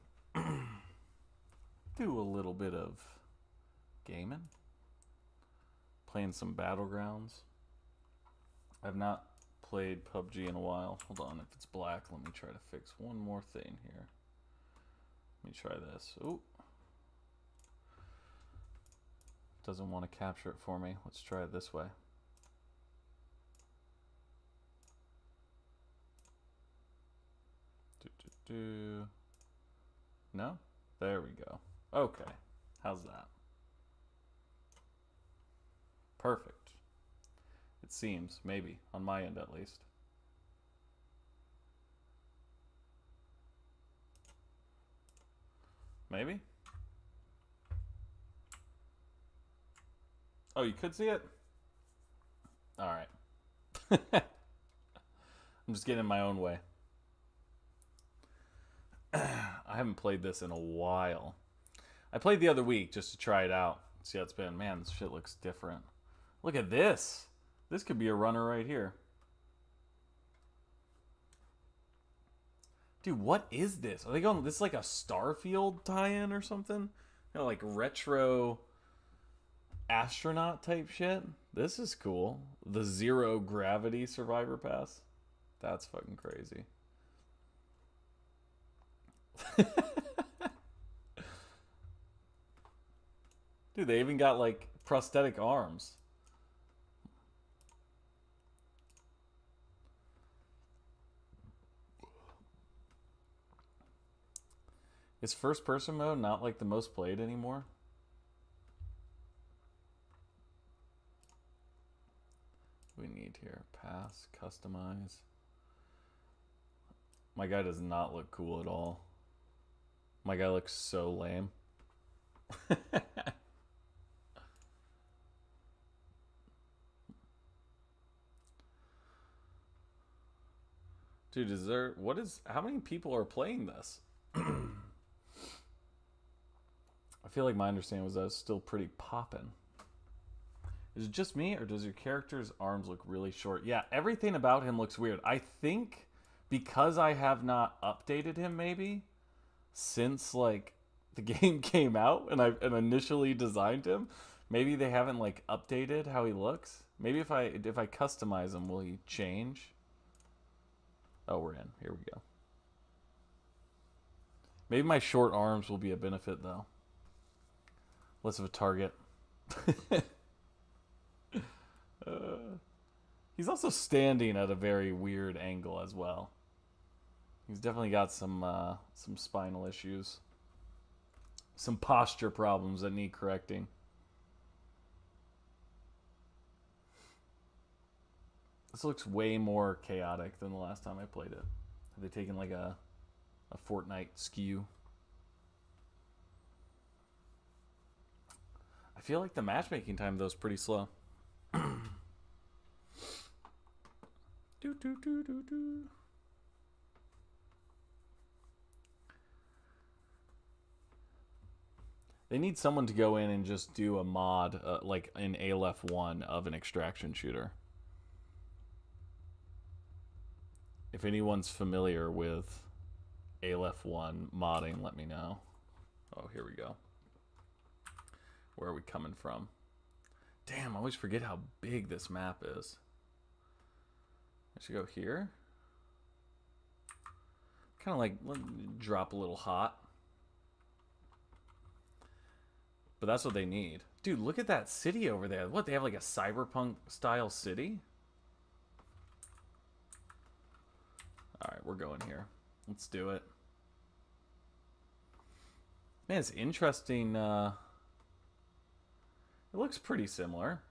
Do a little bit of gaming. Playing some Battlegrounds. I've not played PUBG in a while. Hold on, if it's black, let me try to fix one more thing here. Let me try this. Ooh. Doesn't want to capture it for me. Let's try it this way. No? There we go. Okay. How's that? Perfect. It seems, maybe, on my end at least. Maybe? Oh, you could see it? Alright. I'm just getting in my own way. I haven't played this in a while. I played the other week just to try it out. See how it's been. Man, this shit looks different. Look at this. This could be a runner right here. Dude, what is this? Are they going... This is like a Starfield tie-in or something? You know, like retro astronaut type shit? This is cool. The Zero Gravity Survivor Pass. That's fucking crazy. Dude, they even got like prosthetic arms. Is first person mode not like the most played anymore? We need here pass, customize. My guy does not look cool at all. My guy looks so lame. Dude, is there... What is... How many people are playing this? I feel like my understanding was that it's still pretty poppin'. Is it just me, or does your character's arms look really short? Yeah, everything about him looks weird. I think because I have not updated him, maybe, since, like, the game came out and I initially designed him, maybe they haven't, like, updated how he looks. Maybe if I customize him, will he change? Oh, we're in. Here we go. Maybe my short arms will be a benefit, though. Less of a target. He's also standing at a very weird angle as well. He's definitely got some spinal issues. Some posture problems that need correcting. This looks way more chaotic than the last time I played it. Have they taken like a Fortnite skew? I feel like the matchmaking time though is pretty slow. They need someone to go in and just do a mod, like in Aleph 1 of an extraction shooter. If anyone's familiar with Aleph 1 modding, let me know. Oh, here we go. Where are we coming from? Damn, I always forget how big this map is. I should go here. Kind of like drop a little hot. But that's what they need. Dude, look at that city over there. What, they have like a cyberpunk style city? Alright, we're going here. Let's do it. Man, it's interesting. It looks pretty similar.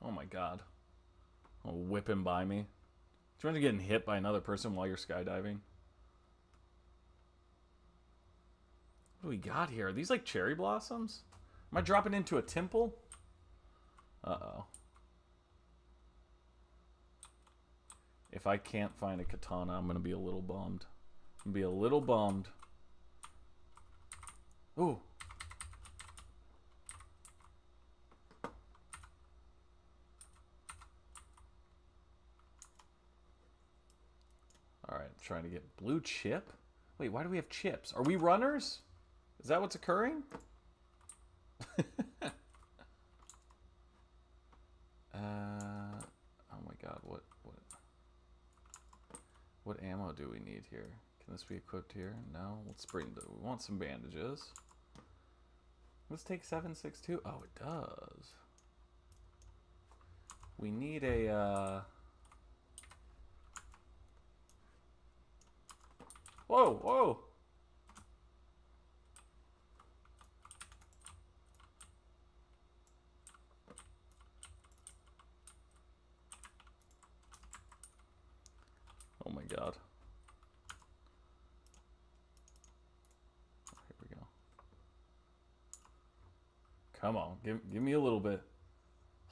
Oh my god. Oh, whipping by me. Do you want to getting hit by another person while you're skydiving? What do we got here? Are these like cherry blossoms? Am I dropping into a temple? Uh-oh. If I can't find a katana, I'm going to be a little bummed. I'm going to be a little bummed. Ooh. Alright, trying to get blue chip. Wait, why do we have chips? Are we runners? Is that what's occurring? Oh my god, what ammo do we need here? Can this be equipped here? No, let's bring the, we want some bandages. Let's take 7.62. Oh, it does. We need a whoa, whoa. Oh my god. Here we go. Come on, give me a little bit.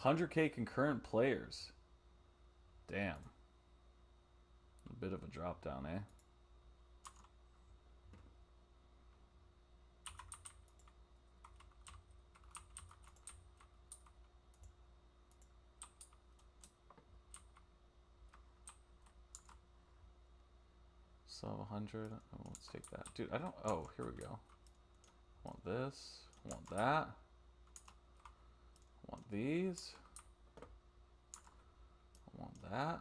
100K concurrent players. Damn. A bit of a drop down, eh? So 100. Oh, let's take that. Dude, I don't. Oh, here we go. Want this. Want that. Want these. Want that.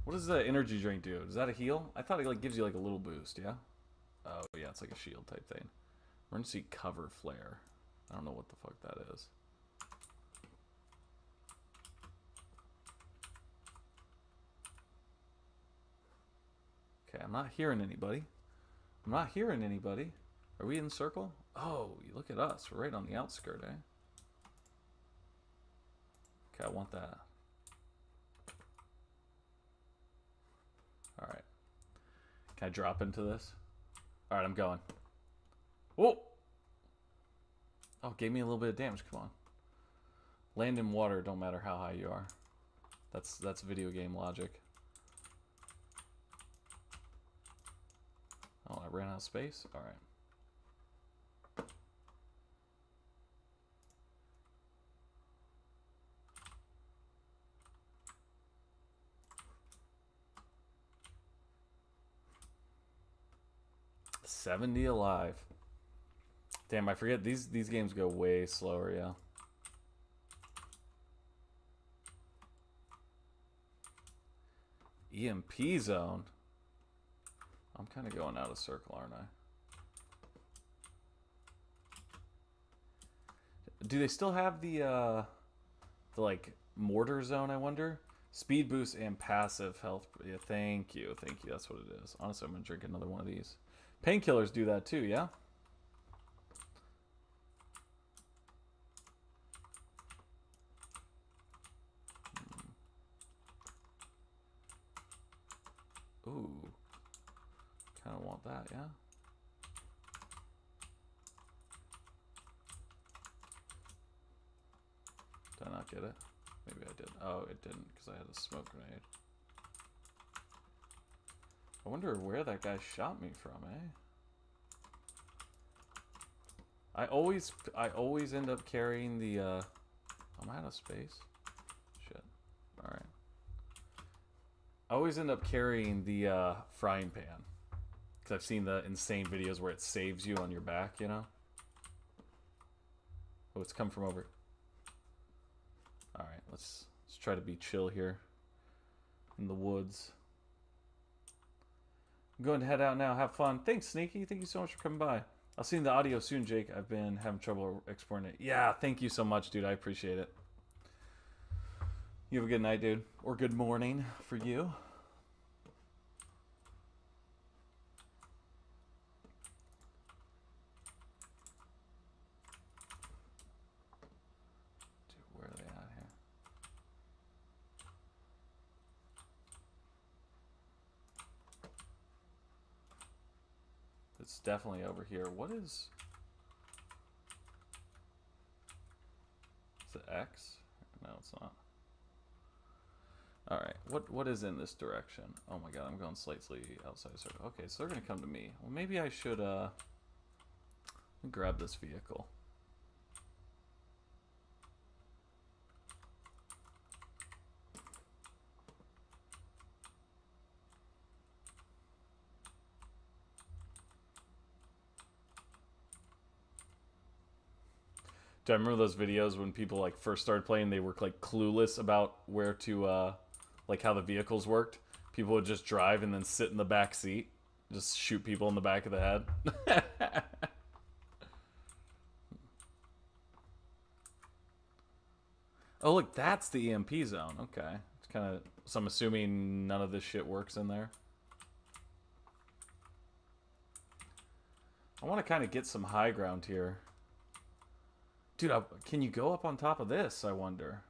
What does the energy drink do? Does that a heal? I thought it like gives you like a little boost, yeah? Oh yeah, it's like a shield type thing. Emergency cover flare. I don't know what the fuck that is. Okay, I'm not hearing anybody. I'm not hearing anybody. Are we in the circle? Oh, you look at us. We're right on the outskirt, eh? Okay, I want that. Alright. Can I drop into this? Alright, I'm going. Whoa! Oh, gave me a little bit of damage. Come on. Land in water, don't matter how high you are. That's video game logic. Oh, I ran out of space? Alright. $70 alive. Damn, I forget these games go way slower, yeah. EMP zone. I'm kind of going out of circle, aren't I? Do they still have the like mortar zone, I wonder? Speed boost and passive health. Yeah, thank you. Thank you. That's what it is. Honestly, I'm going to drink another one of these. Painkillers do that too, yeah? Ooh. Kind of want that, yeah? Did I not get it? Maybe I did. Oh, it didn't because I had a smoke grenade. I wonder where that guy shot me from, eh? I always end up carrying the I'm out of space. Shit. Alright. I always end up carrying the frying pan. Because I've seen the insane videos where it saves you on your back, you know? Oh, it's come from over. Alright, let's try to be chill here. In the woods. I'm going to head out now. Have fun. Thanks, Sneaky. Thank you so much for coming by. I'll see you in the audio soon, Jake. I've been having trouble exporting it. Yeah, thank you so much, dude. I appreciate it. You have a good night, dude. Or good morning for you. Dude, where are they at here? It's definitely over here. What is... Is it X? No, it's not. Alright, what is in this direction? Oh my god, I'm going slightly outside the circle. Okay, so they're going to come to me. Well, maybe I should grab this vehicle. Do I remember those videos when people like first started playing? They were like clueless about where to, like how the vehicles worked. People would just drive and then sit in the back seat, just shoot people in the back of the head. Oh, look, that's the EMP zone. Okay, it's kind of. So I'm assuming none of this shit works in there. I want to kind of get some high ground here. Dude, can you go up on top of this, I wonder?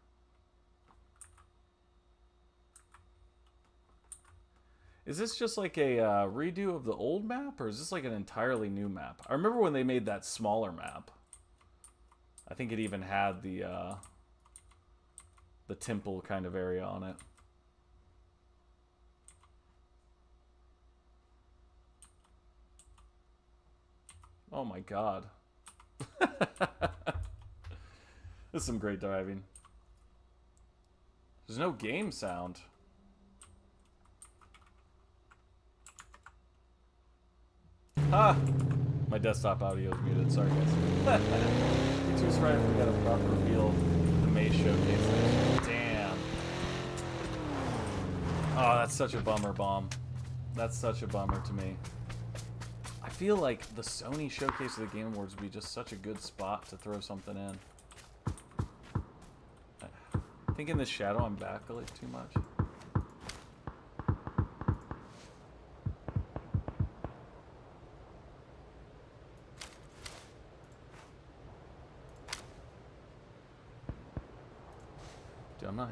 Is this just like a redo of the old map, or is this like an entirely new map? I remember when they made that smaller map. I think it even had the temple kind of area on it. Oh my god. This is some great driving. There's no game sound. Ah! My desktop audio is muted. Sorry, guys. You're too surprised we got a proper reveal of the May showcase. Damn. Oh, that's such a bummer, Bomb. That's such a bummer to me. I feel like the Sony showcase of the Game Awards would be just such a good spot to throw something in. I think in this shadow I'm backlit too much. Dude, I'm not.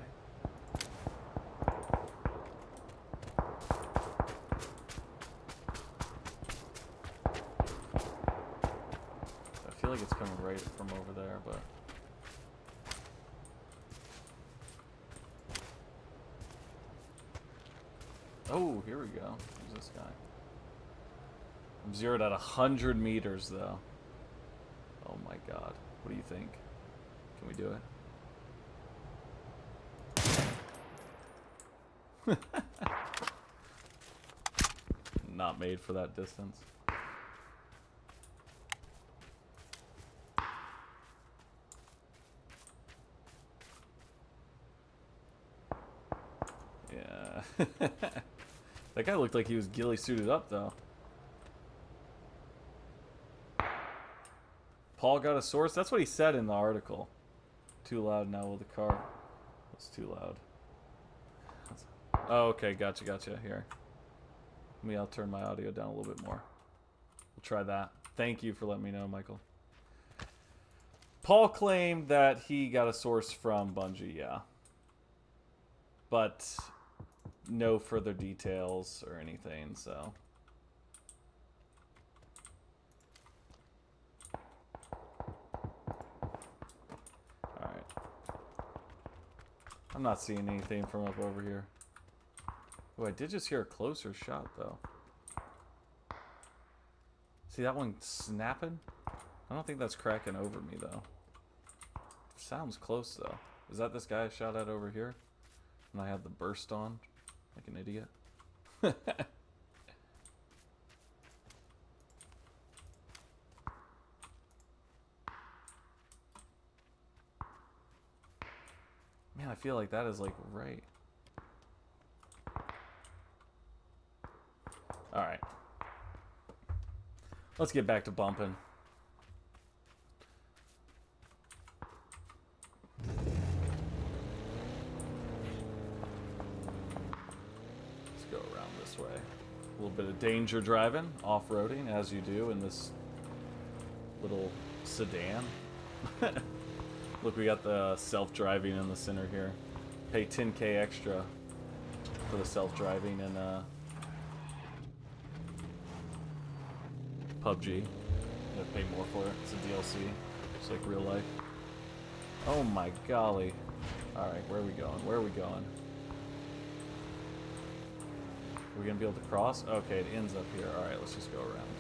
I feel like it's coming right from over there, but. Oh, here we go. Who's this guy? I'm zeroed at 100 meters, though. Oh my god. What do you think? Can we do it? Not made for that distance. Yeah. That guy looked like he was ghillie suited up, though. Paul got a source? That's what he said in the article. Too loud now with the car. That's too loud. Oh, okay. Gotcha. Here. I'll turn my audio down a little bit more. We'll try that. Thank you for letting me know, Michael. Paul claimed that he got a source from Bungie, yeah. But no further details or anything, so. Alright. I'm not seeing anything from up over here. Oh, I did just hear a closer shot, though. See that one snapping? I don't think that's cracking over me, though. Sounds close, though. Is that this guy I shot at over here? And I had the burst on? Like an idiot? Man, I feel like that is, like, right. Alright. Let's get back to bumping. Let's go around this way. A little bit of danger driving, off-roading, as you do in this little sedan. Look, we got the self-driving in the center here. Pay 10K extra for the self-driving and PUBG. You gotta pay more for it. It's a DLC. It's like real life. Oh my golly. Alright, where are we going? Where are we going? Are we gonna be able to cross? Okay, it ends up here. Alright, let's just go around.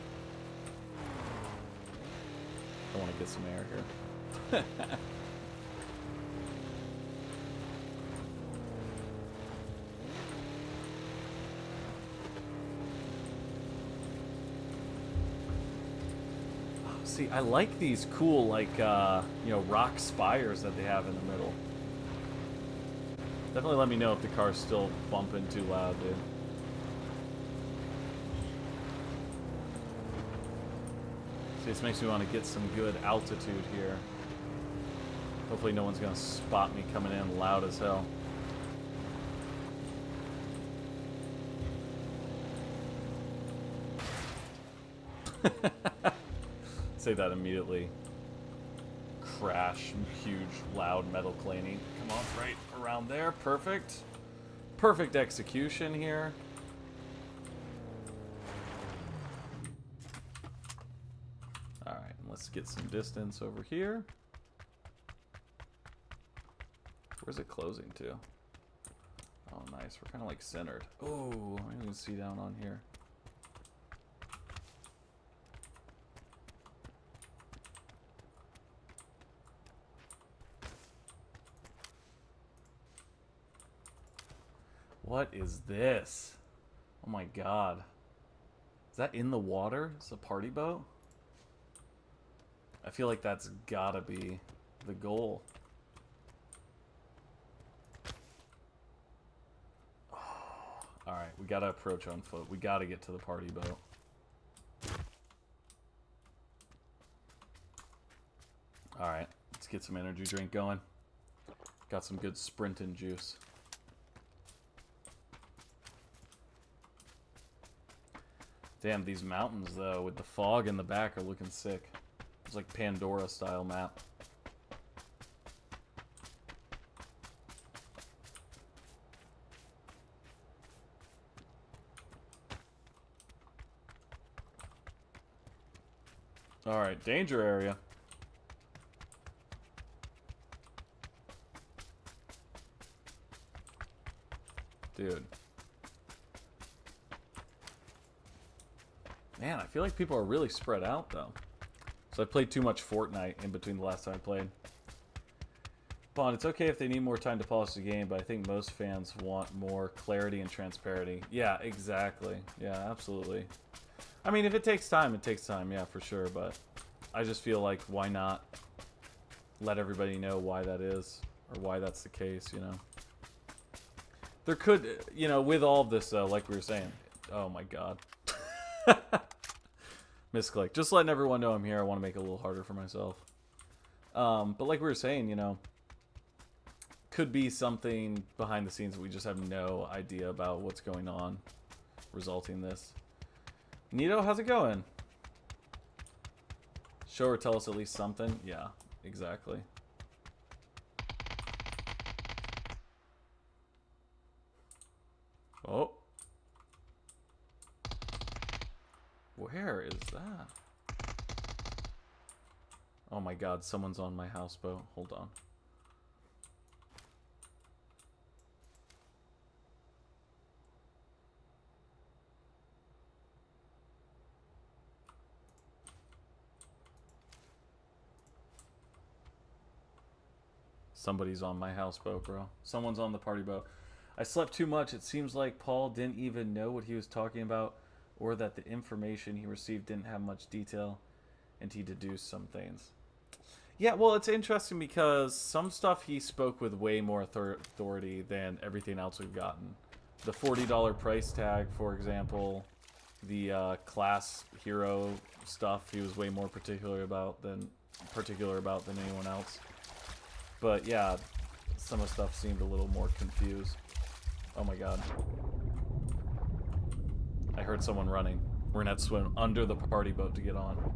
I want to get some air here. see, I like these cool, like, you know, rock spires that they have in the middle. Definitely let me know if the car's still bumping too loud, dude. See, this makes me want to get some good altitude here. Hopefully no one's gonna spot me coming in loud as hell. Say that immediately. Crash, huge, loud metal clanging. Come on, right around there. Perfect. Perfect execution here. Alright, let's get some distance over here. Where's it closing to? Oh, nice. We're kind of like centered. Oh, I can see down on here. What is this? Oh my god. Is that in the water? It's a party boat? I feel like that's gotta be the goal. Oh, alright, we gotta approach on foot. We gotta get to the party boat. Alright, let's get some energy drink going. Got some good sprinting juice. Damn, these mountains, though, with the fog in the back are looking sick. It's like Pandora-style map. Alright, danger area. Dude. Man, I feel like people are really spread out, though. So I played too much Fortnite in between the last time I played. Bond, it's okay if they need more time to polish the game, but I think most fans want more clarity and transparency. Yeah, exactly. Yeah, absolutely. I mean, if it takes time, it takes time. Yeah, for sure. But I just feel like, why not let everybody know why that is, or why that's the case, you know? There could, you know, with all of this, though, like we were saying. Oh, my God. Misclick. Just letting everyone know I'm here. I want to make it a little harder for myself. But like we were saying, you know, could be something behind the scenes that we just have no idea about what's going on, resulting in this. Nito, how's it going? Show or tell us at least something. Yeah, exactly. Oh. Where is that? Oh my god, someone's on my houseboat. Hold on. Somebody's on my houseboat, bro. Someone's on the party boat. I slept too much. It seems like Paul didn't even know what he was talking about, or that the information he received didn't have much detail, and he deduced some things. Yeah, well, it's interesting because some stuff he spoke with way more authority than everything else we've gotten. The $40 price tag, for example, the class hero stuff, he was way more particular about than anyone else. But yeah, some of the stuff seemed a little more confused. Oh my god. I heard someone running. We're gonna have to swim under the party boat to get on.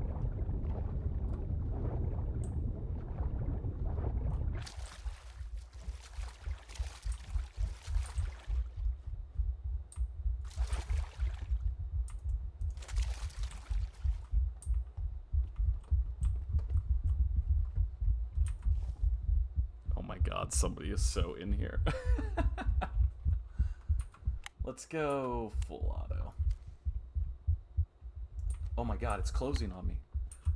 Oh my god, somebody is so in here. Let's go full auto. Oh my god, it's closing on me.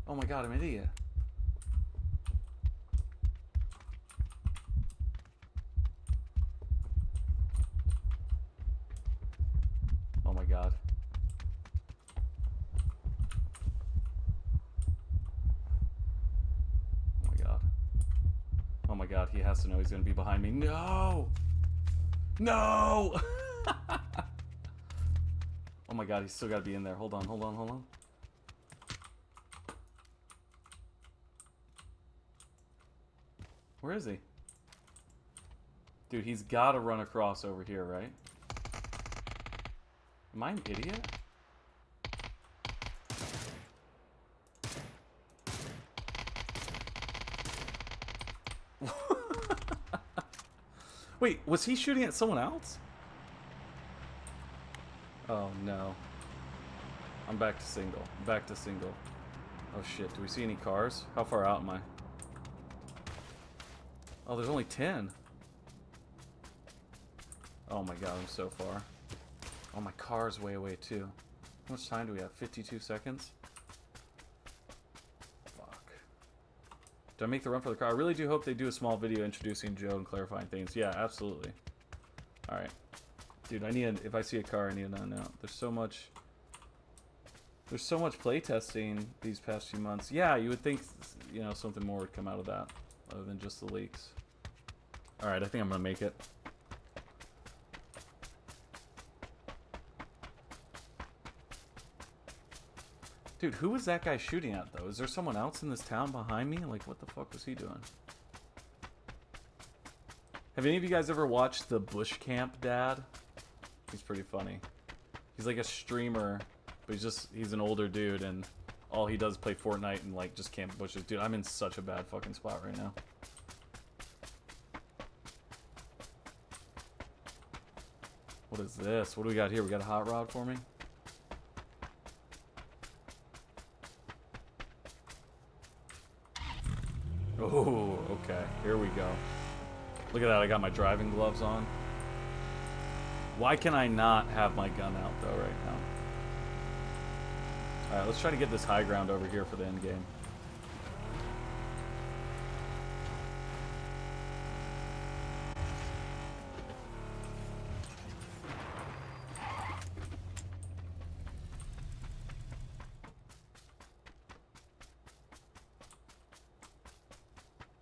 Oh my god, I'm an idiot. Oh my god. god, he has to know he's gonna be behind me. No! No! Oh my god, he's still gotta be in there. Hold on, hold on, hold on. Where is he? Dude, he's gotta run across over here, right? Am I an idiot? Wait, was he shooting at someone else? Oh no. I'm back to single. Back to single. Oh shit, do we see any cars? How far out am I? Oh, there's only 10. Oh my god, I'm so far. Oh, my car's way away too. How much time do we have? 52 seconds? Fuck. Do I make the run for the car? I really do hope they do a small video introducing Joe and clarifying things. Yeah, absolutely. Alright. Dude, I need if I see a car, I need to know now. There's so much playtesting these past few months. Yeah, you would think, you know, something more would come out of that, other than just the leaks. Alright, I think I'm gonna make it. Dude, who was that guy shooting at, though? Is there someone else in this town behind me? Like, what the fuck was he doing? Have any of you guys ever watched the Bush Camp Dad? He's pretty funny. He's like a streamer, but he's an older dude, and all he does is play Fortnite and, like, just camp bushes. Dude, I'm in such a bad fucking spot right now. What is this? What do we got here? We got a hot rod for me? Oh, okay. Here we go. Look at that. I got my driving gloves on. Why can I not have my gun out, though, right now? Alright, let's try to get this high ground over here for the end game.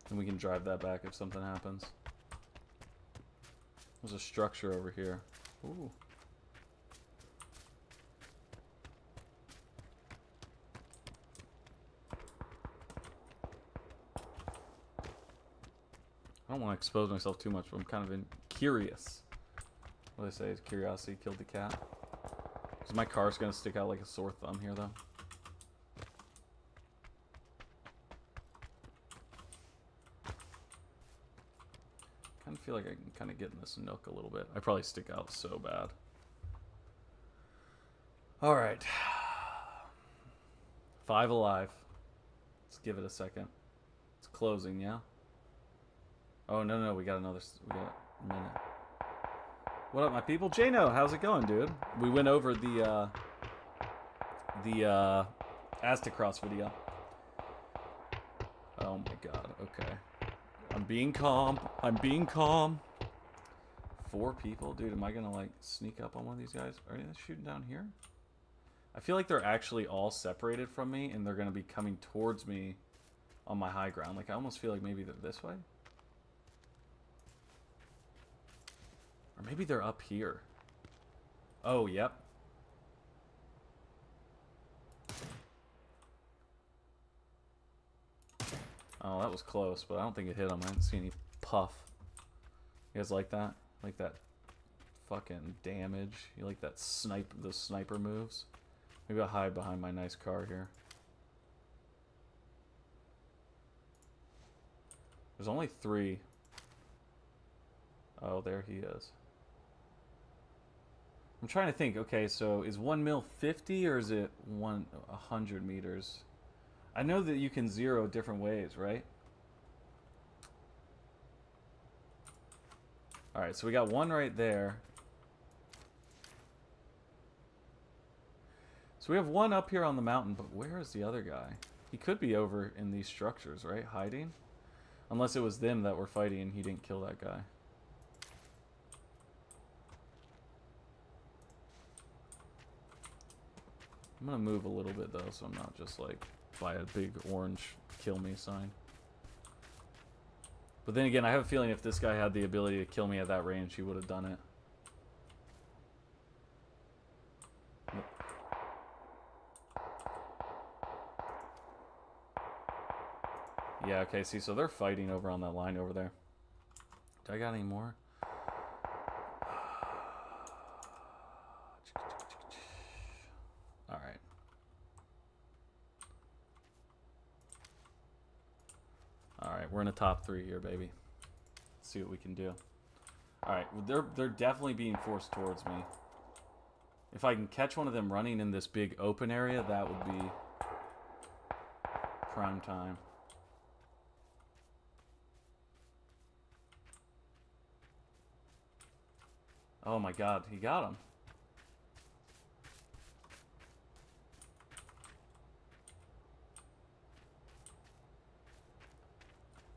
And we can drive that back if something happens. There's a structure over here. Ooh. I don't want to expose myself too much, but I'm kind of curious. What do they say? Is curiosity killed the cat? Because my car's going to stick out like a sore thumb here, though. I feel like I can kind of get in this nook a little bit. I probably stick out so bad. Alright. 5 alive. Let's give it a second. It's closing, yeah? Oh, no, we got a minute. What up, my people? Jano, how's it going, dude? We went over the Aztecross video. Oh my god, okay. I'm being calm. I'm being calm. 4 people? Dude, am I gonna, like, sneak up on one of these guys? Are they shooting down here? I feel like they're actually all separated from me, and they're gonna be coming towards me on my high ground. Like, I almost feel like maybe they're this way? Or maybe they're up here. Oh, yep. Oh, that was close, but I don't think it hit him. I didn't see any puff. You guys like that? Like that fucking damage? You like that those sniper moves? Maybe I'll hide behind my nice car here. There's only 3. Oh, there he is. I'm trying to think. Okay, so is 1 mil 50 or is it 100 meters? I know that you can zero different ways, right? Alright, so we got one right there. So we have one up here on the mountain, but where is the other guy? He could be over in these structures, right? Hiding? Unless it was them that were fighting and he didn't kill that guy. I'm gonna move a little bit though, so I'm not just like by a big orange kill me sign. But then again, I have a feeling if this guy had the ability to kill me at that range, he would have done it. Yeah, okay, see, so they're fighting over on that line over there. Do I got any more? Alright. Alright, we're in the top 3 here, baby. Let's see what we can do. Alright, well, they're definitely being forced towards me. If I can catch one of them running in this big open area, that would be prime time. Oh my god, he got him.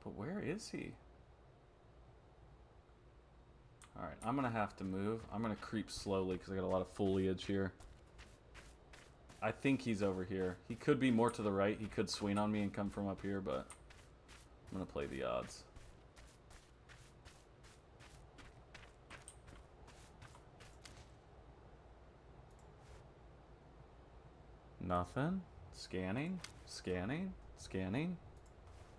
But where is he? Alright, I'm going to have to move. I'm going to creep slowly because I got a lot of foliage here. I think he's over here. He could be more to the right. He could swing on me and come from up here, but I'm going to play the odds. Nothing. Scanning. Scanning. Scanning.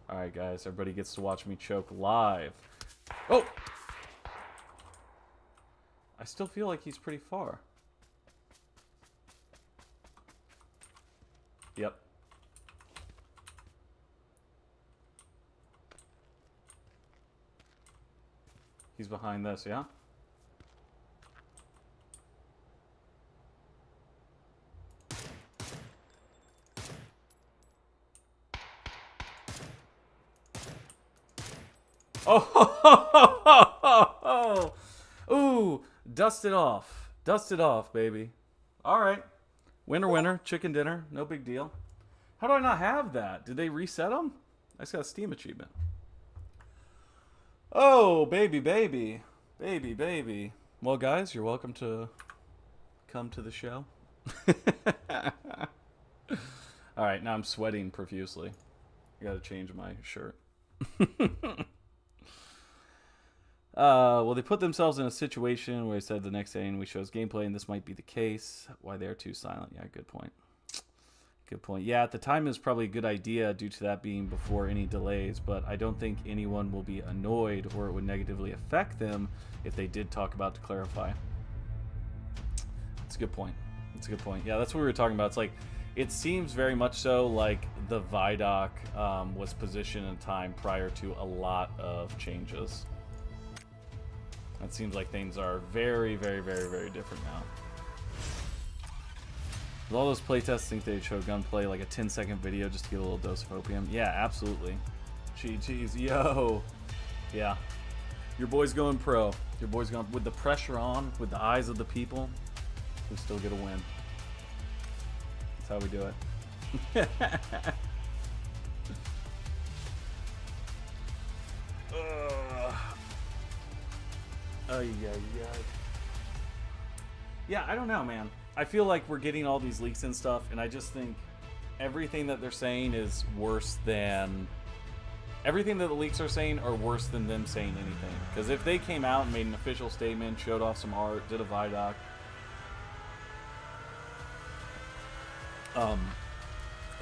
Alright, guys. Everybody gets to watch me choke live. Oh! I still feel like he's pretty far. Yep. He's behind this, yeah? Oh! Ooh! Dust it off. Dust it off, baby. Alright. Winner, winner. Chicken dinner. No big deal. How do I not have that? Did they reset them? I just got a Steam achievement. Oh, baby, baby. Baby, baby. Well, guys, you're welcome to come to the show. Alright, now I'm sweating profusely. I gotta change my shirt. Well, they put themselves in a situation where they said the next day we shows gameplay, and this might be the case. Why they're too silent? Yeah, good point. Good point. Yeah, at the time it was probably a good idea due to that being before any delays, but I don't think anyone will be annoyed or it would negatively affect them if they did talk about to clarify. That's a good point. That's a good point. Yeah, that's what we were talking about. It's like, it seems very much so like the Vidoc was positioned in time prior to a lot of changes. It seems like things are very, very, very, very different now. With all those playtests, think they showed gunplay like a 10-second video just to get a little dose of opium. Yeah, absolutely. Cheese, yo. Yeah. Your boy's going pro. Your boy's going with the pressure on, with the eyes of the people. We still get a win. That's how we do it. Yeah, I don't know, man. I feel like we're getting all these leaks and stuff, and I just think everything that they're saying is worse than... Everything that the leaks are saying are worse than them saying anything. Because if they came out and made an official statement, showed off some art, did a Vidoc...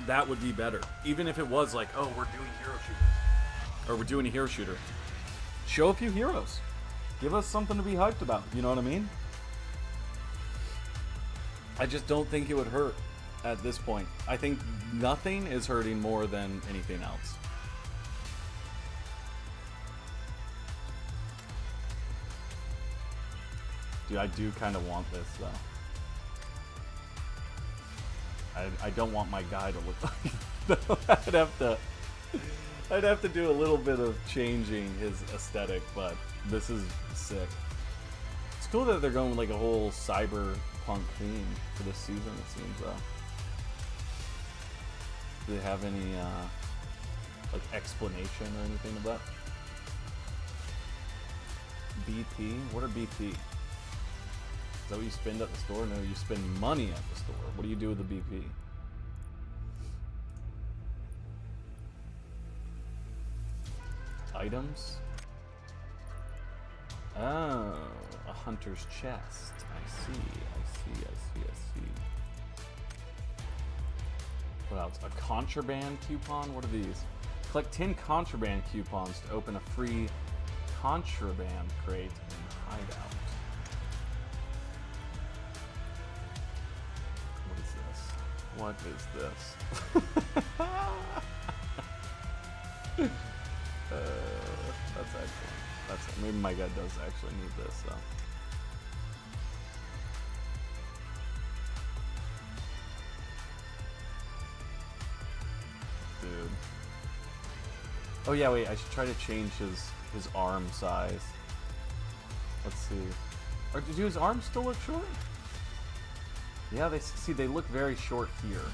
that would be better. Even if it was like, oh, we're doing hero shooter. Or we're doing a hero shooter. Show a few heroes. Give us something to be hyped about. You know what I mean? I just don't think it would hurt at this point. I think nothing is hurting more than anything else. Dude, I do kind of want this, though. I don't want my guy to look like... I'd have to do a little bit of changing his aesthetic, but this is sick. It's cool that they're going with like a whole cyberpunk theme for this season, it seems, though. Do they have any like explanation or anything of that? BP? What are BP? Is that what you spend at the store? No, you spend money at the store. What do you do with the BP? items. Oh, a hunter's chest. I see. What else? A contraband coupon? What are these? Collect 10 contraband coupons to open a free contraband crate and hideout. What is this? That's maybe my guy does actually need this though. Dude. Oh yeah, wait, I should try to change his arm size. Let's see. Or do his arms still look short? Yeah, they look very short here.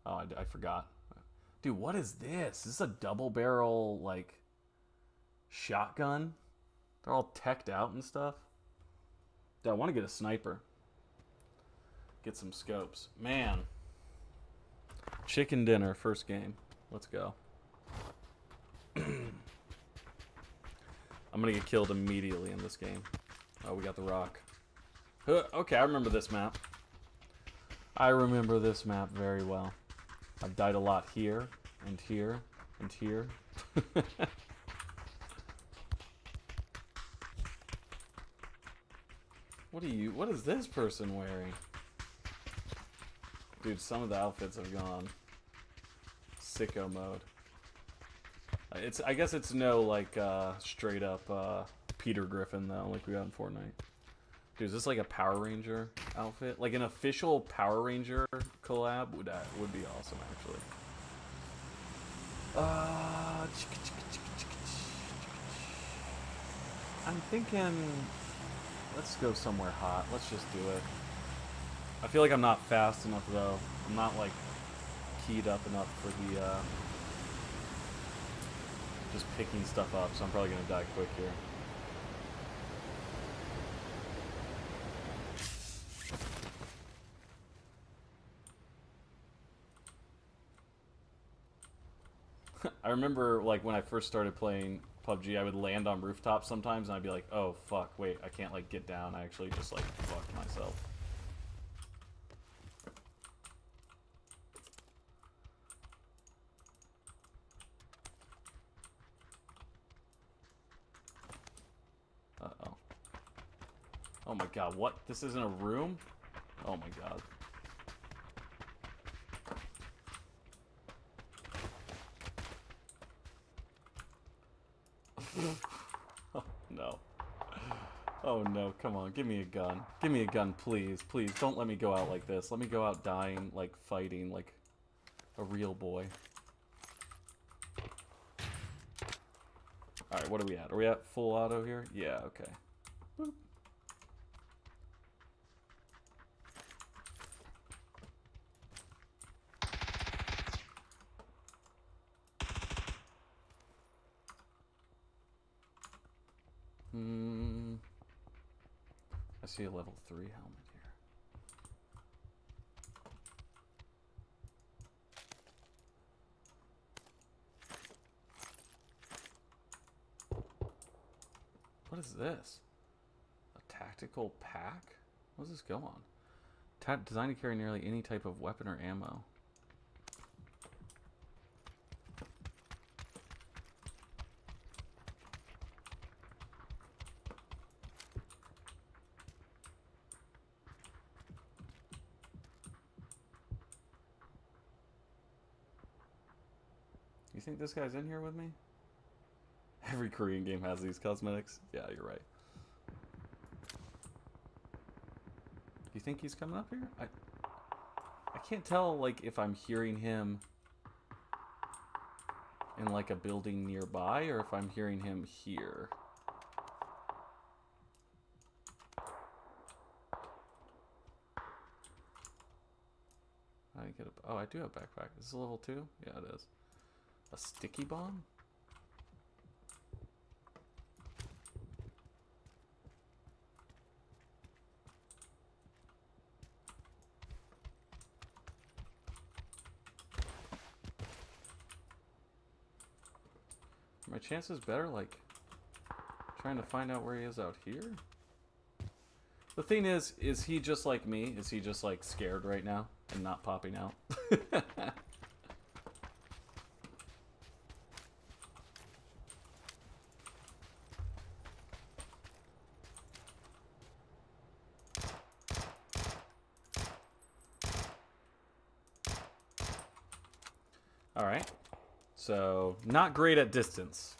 Oh, I forgot. Dude, what is this? Is this a double barrel, like, shotgun? They're all teched out and stuff. Dude, I want to get a sniper. Get some scopes. Man. Chicken dinner, first game. Let's go. I'm going to get killed immediately in this game. Oh, we got the rock. Okay, I remember this map. I remember this map very well. I've died a lot here, and here, and here. What is this person wearing? Dude, some of the outfits have gone sicko mode. I guess it's no, like, straight up, Peter Griffin, though, like we got in Fortnite. Dude, is this like a Power Ranger outfit? Like an official Power Ranger collab would be awesome, actually. I'm thinking, let's go somewhere hot. Let's just do it. I feel like I'm not fast enough, though. I'm not, like, keyed up enough for the, just picking stuff up, so I'm probably gonna die quick here. I remember, like, when I first started playing PUBG, I would land on rooftops sometimes, and I'd be like, oh, fuck, wait, I can't, like, get down. I actually just, like, fucked myself. Uh-oh. Oh, my God, what? This isn't a room? Oh, my God. Oh, no. Oh, no, come on. Give me a gun. Give me a gun, please. Please, don't let me go out like this. Let me go out dying, like, fighting, like a real boy. Alright, what are we at? Are we at full auto here? Yeah, okay. Boop. I see a level 3 helmet here. What is this? A tactical pack? What does this go on? Designed to carry nearly any type of weapon or ammo. You think this guy's in here with me? Every Korean game has these cosmetics. Yeah, you're right. You think he's coming up here? I can't tell, like, if I'm hearing him in, like, a building nearby or if I'm hearing him here. Oh, I do have a backpack. Is this a level 2? Yeah, it is. A sticky bomb? my chances better, like, trying to find out where he is out here? The thing is he just like me? Is he just, like, scared right now and not popping out? Alright. So, not great at distance.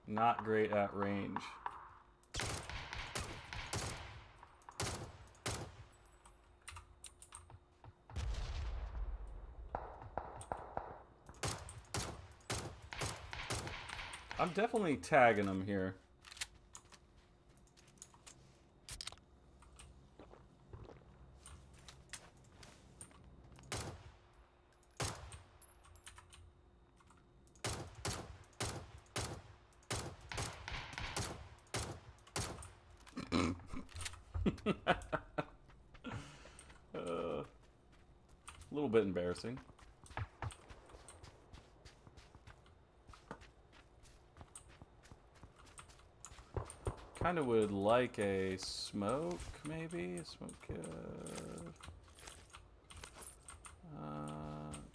Not great at range. I'm definitely tagging him here. A little bit embarrassing. Kind of would like a smoke, maybe? A smoke,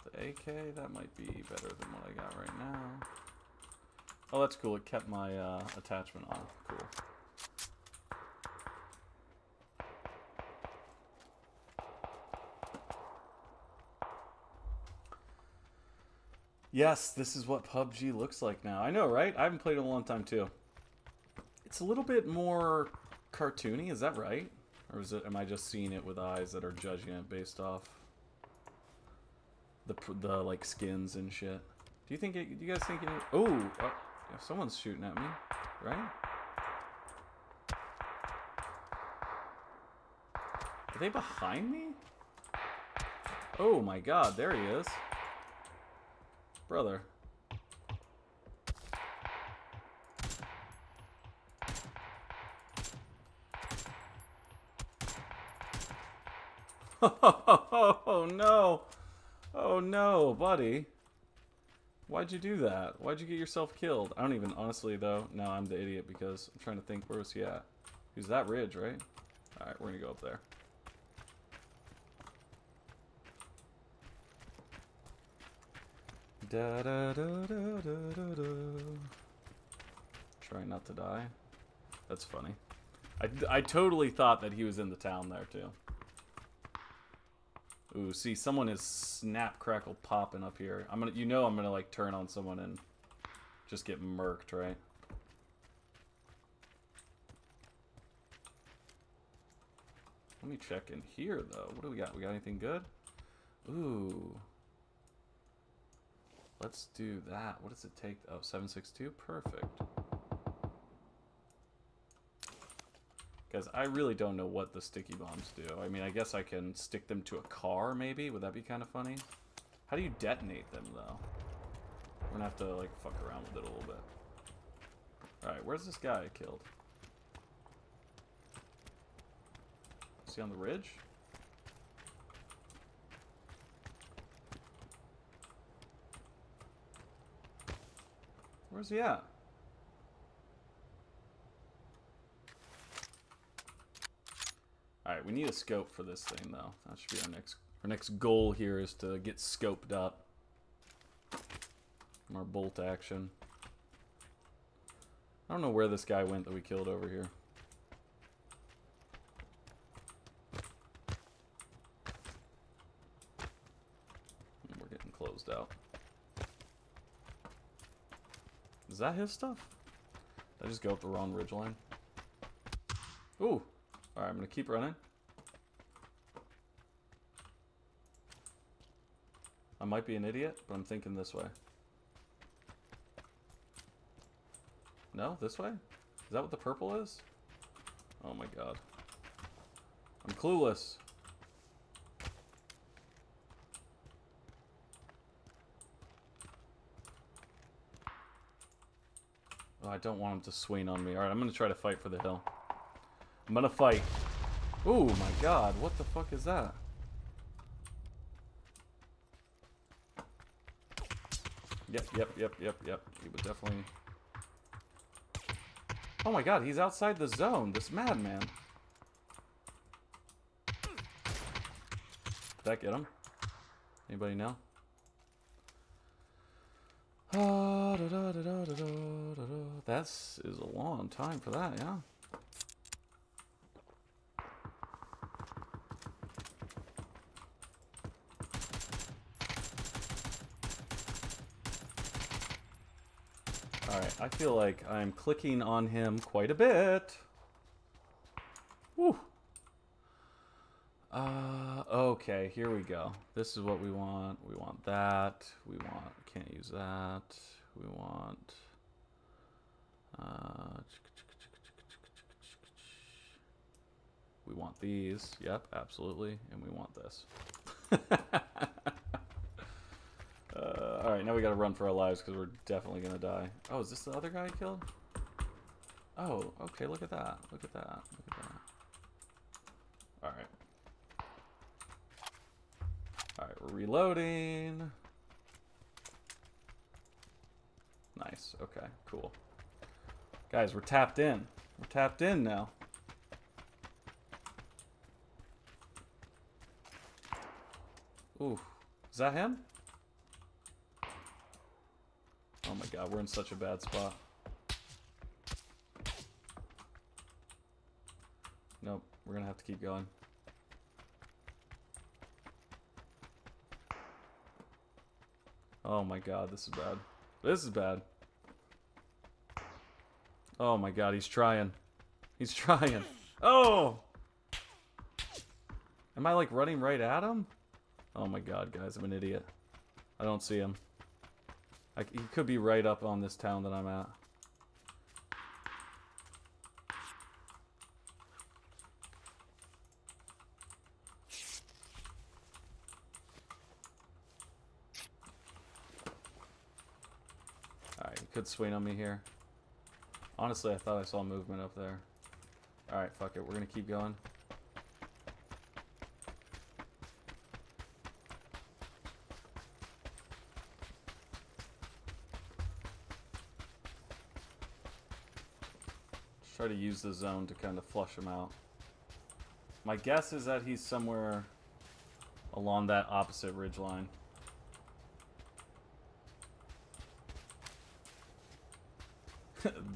the AK, that might be better than what I got right now. Oh, that's cool. It kept my attachment on. Cool. Yes, this is what PUBG looks like now. I know, right? I haven't played it in a long time, too. It's a little bit more cartoony, is that right? Or is it? Am I just seeing it with eyes that are judging it based off the like skins and shit? Do you think? Do you guys think? Oh, someone's shooting at me, right? Are they behind me? Oh my God! There he is, brother. Oh no! Oh no, buddy. Why'd you do that? Why'd you get yourself killed? I don't even, honestly though, no, I'm the idiot because I'm trying to think, where was he at? He's that ridge, right? Alright, we're gonna go up there. Da da da da da da da. Trying not to die. That's funny. I totally thought that he was in the town there too. Ooh, see, someone is snap crackle popping up here. I'm gonna like turn on someone and just get murked, right? Let me check in here though. What do we got? We got anything good? Ooh. Let's do that. What does it take? Oh, 762? Perfect. Because I really don't know what the sticky bombs do. I mean, I guess I can stick them to a car, maybe? Would that be kind of funny? How do you detonate them, though? We're gonna have to, like, fuck around with it a little bit. Alright, where's this guy I killed? Is he on the ridge? Where's he at? Alright, we need a scope for this thing, though. That should be our next goal here is to get scoped up. More bolt action. I don't know where this guy went that we killed over here. We're getting closed out. Is that his stuff? Did I just go up the wrong ridgeline? Ooh! Alright, I'm gonna keep running. I might be an idiot, but I'm thinking this way. No? This way? Is that what the purple is? Oh my god. I'm clueless. Oh, I don't want him to swing on me. Alright, I'm gonna try to fight for the hill. I'm gonna fight. Oh my god, what the fuck is that? Yep. He would definitely... Oh my god, he's outside the zone. This madman. Did that get him? Anybody know? That is a long time for that, yeah. Alright, I feel like I'm clicking on him quite a bit. Woo! Okay, here we go. This is what we want. We want that. We want... Can't use that. We want... we want these. Yep, absolutely. And we want this. Alright, now we gotta run for our lives because we're definitely gonna die. Oh, is this the other guy I killed? Oh, okay, look at that. Look at that. Look at that. Alright. Alright, we're reloading. Nice. Okay, cool. Guys, we're tapped in. We're tapped in now. Ooh. Is that him? Oh my god, we're in such a bad spot. Nope, we're gonna have to keep going. Oh my god, this is bad. This is bad. Oh my god, he's trying. He's trying. Oh! Am I like running right at him? Oh my god, guys, I'm an idiot. I don't see him. He could be right up on this town that I'm at. Alright, he could swing on me here. Honestly, I thought I saw movement up there. Alright, fuck it. We're gonna keep going. Try to use the zone to kind of flush him out. My guess is that he's somewhere along that opposite ridgeline.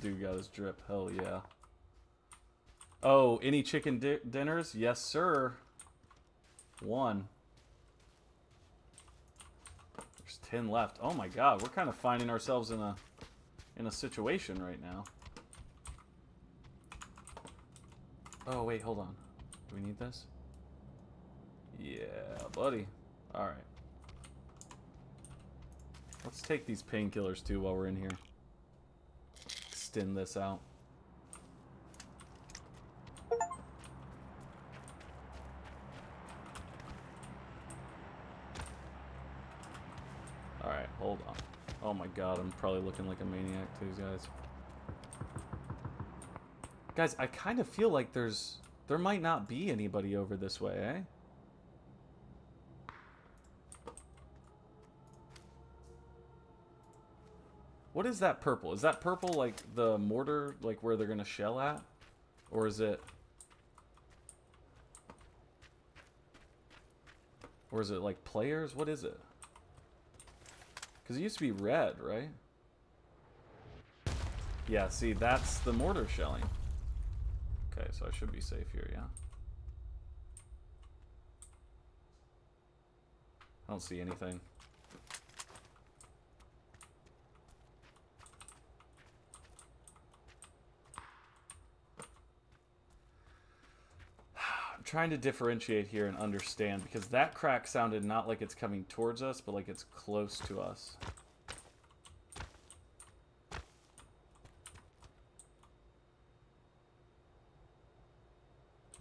Dude got his drip. Hell yeah. Oh, any chicken dinners? Yes, sir. 1. There's 10 left. Oh my god, we're kind of finding ourselves in a situation right now. Oh, wait, hold on. Do we need this? Yeah, buddy. Alright. Let's take these painkillers, too, while we're in here. Extend this out. Alright, hold on. Oh my god, I'm probably looking like a maniac to these guys. Guys, I kind of feel like there might not be anybody over this way, eh? What is that purple? Is that purple like the mortar, like where they're gonna shell at? Or is it... Or is it like players? What is it? Because it used to be red, right? Yeah, see, that's the mortar shelling. Okay, so I should be safe here, yeah. I don't see anything. I'm trying to differentiate here and understand, because that crack sounded not like it's coming towards us, but like it's close to us.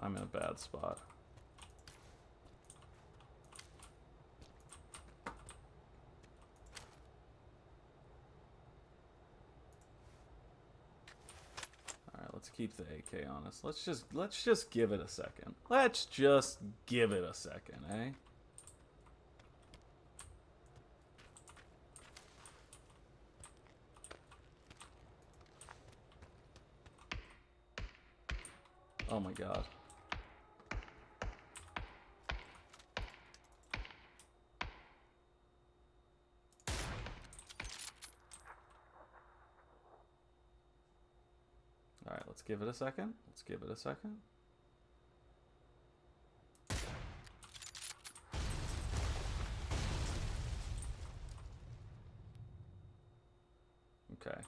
I'm in a bad spot. Alright, let's keep the AK on us. Let's just give it a second. Let's just give it a second, eh? Oh my god. Alright, let's give it a second. Let's give it a second. Okay.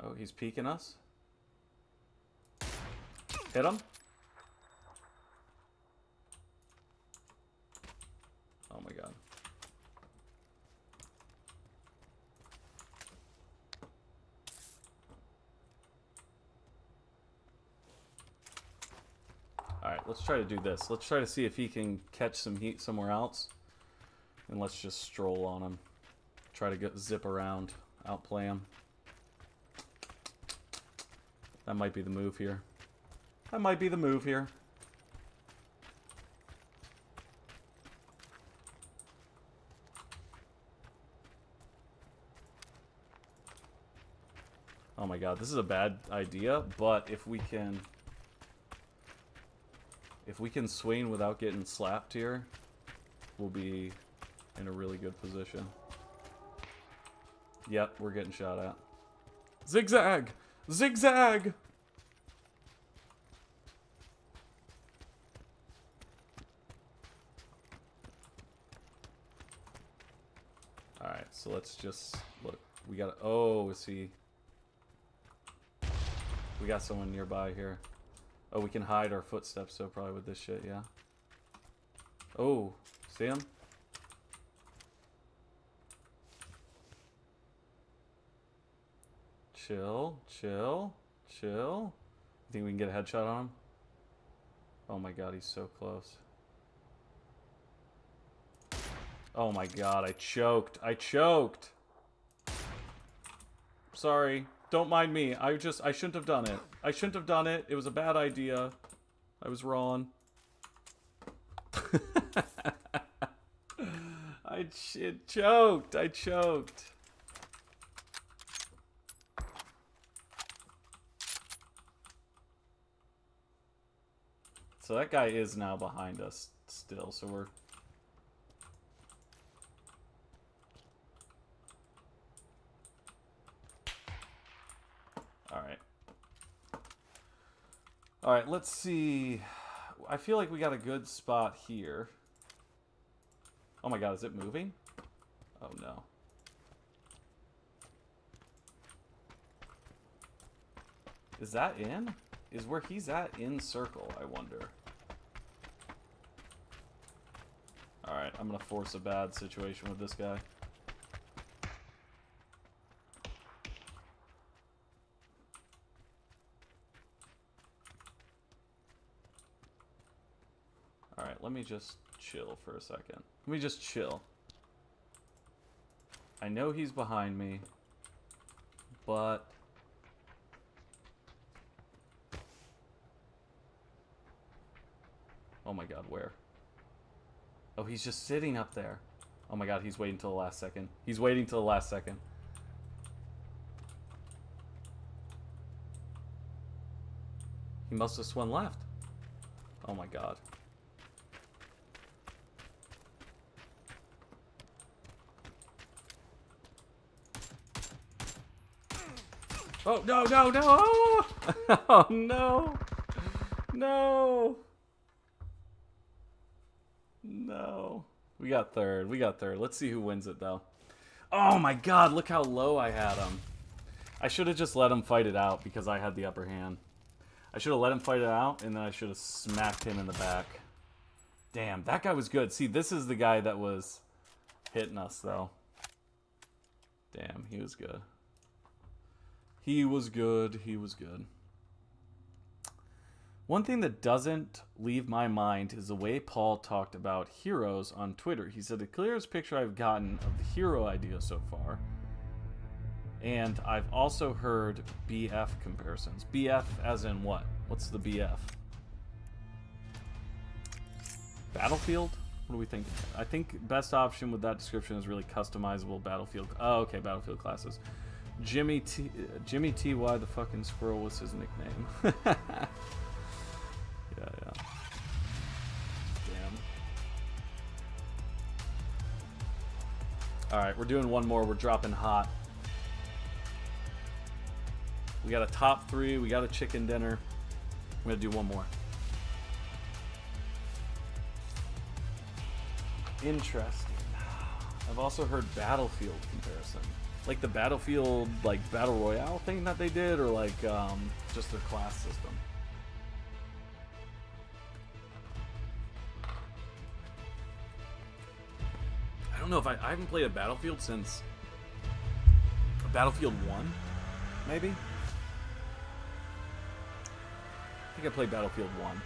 Oh, he's peeking us. Hit him. Oh my god. Alright, let's try to do this. Let's try to see if he can catch some heat somewhere else. And let's just stroll on him. Try to zip around, outplay him. That might be the move here. That might be the move here. Oh my god, this is a bad idea, but if we can swing without getting slapped here, we'll be in a really good position. Yep, we're getting shot at. Zigzag! Zigzag! Alright, so let's just look. We got. Oh, is he? We got someone nearby here. Oh, we can hide our footsteps, though, probably with this shit, yeah. Oh, see him? Chill, chill, chill. You think we can get a headshot on him? Oh my god, he's so close. Oh my god, I choked. I choked. Sorry. Don't mind me. I shouldn't have done it. I shouldn't have done it. It was a bad idea. I was wrong. I choked. I choked. So that guy is now behind us still, so we're... Alright. Alright, let's see. I feel like we got a good spot here. Oh my god, is it moving? Oh no. Is that in? Is where he's at in circle, I wonder. Alright, I'm gonna force a bad situation with this guy. Alright, let me just chill for a second. Let me just chill. I know he's behind me, but... Oh my god, where? Oh, he's just sitting up there. Oh my god, he's waiting till the last second. He's waiting till the last second. He must have swung left. Oh my god. Oh, no, no, no! Oh, oh no! No! No. We got third. We got third. Let's see who wins it, though. Oh my god, look how low I had him. I should have just let him fight it out because I had the upper hand. I should have let him fight it out, and then I should have smacked him in the back. Damn, that guy was good. See, this is the guy that was hitting us, though. Damn, he was good. He was good. He was good. One thing that doesn't leave my mind is the way Paul talked about heroes on Twitter. He said, the clearest picture I've gotten of the hero idea so far. And I've also heard BF comparisons. BF as in what? What's the BF? Battlefield? What do we think? I think best option with that description is really customizable Battlefield. Oh, okay, Battlefield classes. Jimmy T. Why the fucking squirrel was his nickname? Yeah, yeah. Damn. Alright, we're doing one more. We're dropping hot. We got a top 3. We got a chicken dinner. I'm going to do one more. Interesting. I've also heard Battlefield comparison. Like the Battlefield, like, Battle Royale thing that they did, or like, just their class system. I don't know if I haven't played a Battlefield since Battlefield 1, maybe? I think I played Battlefield 1.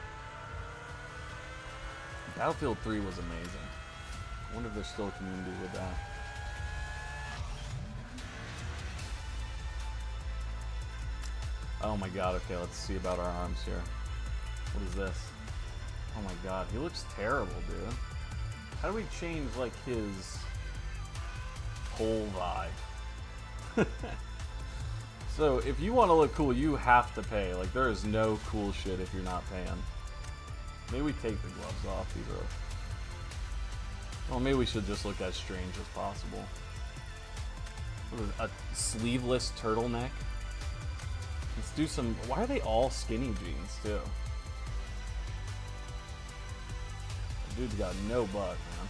Battlefield 3 was amazing. I wonder if there's still a community with that. Oh my god, okay, let's see about our arms here. What is this? Oh my god, he looks terrible, dude. How do we change, like, his whole vibe? So, if you want to look cool, you have to pay. Like, there is no cool shit if you're not paying. Maybe we take the gloves off, either. Well, maybe we should just look as strange as possible. What is it, a sleeveless turtleneck? Let's do some... Why are they all skinny jeans, too? The dude's got no butt, man.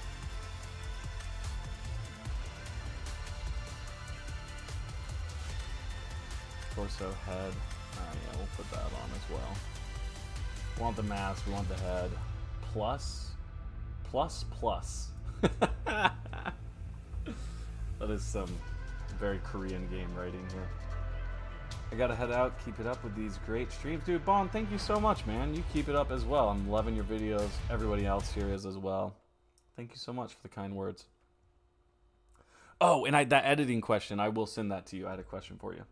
Torso, head. Alright, yeah, we'll put that on as well. We want the mask, we want the head. Plus. That is some very Korean game writing here. I gotta head out, keep it up with these great streams. Dude, Bond, thank you so much, man. You keep it up as well. I'm loving your videos. Everybody else here is as well. Thank you so much for the kind words. Oh, and that editing question, I will send that to you. I had a question for you.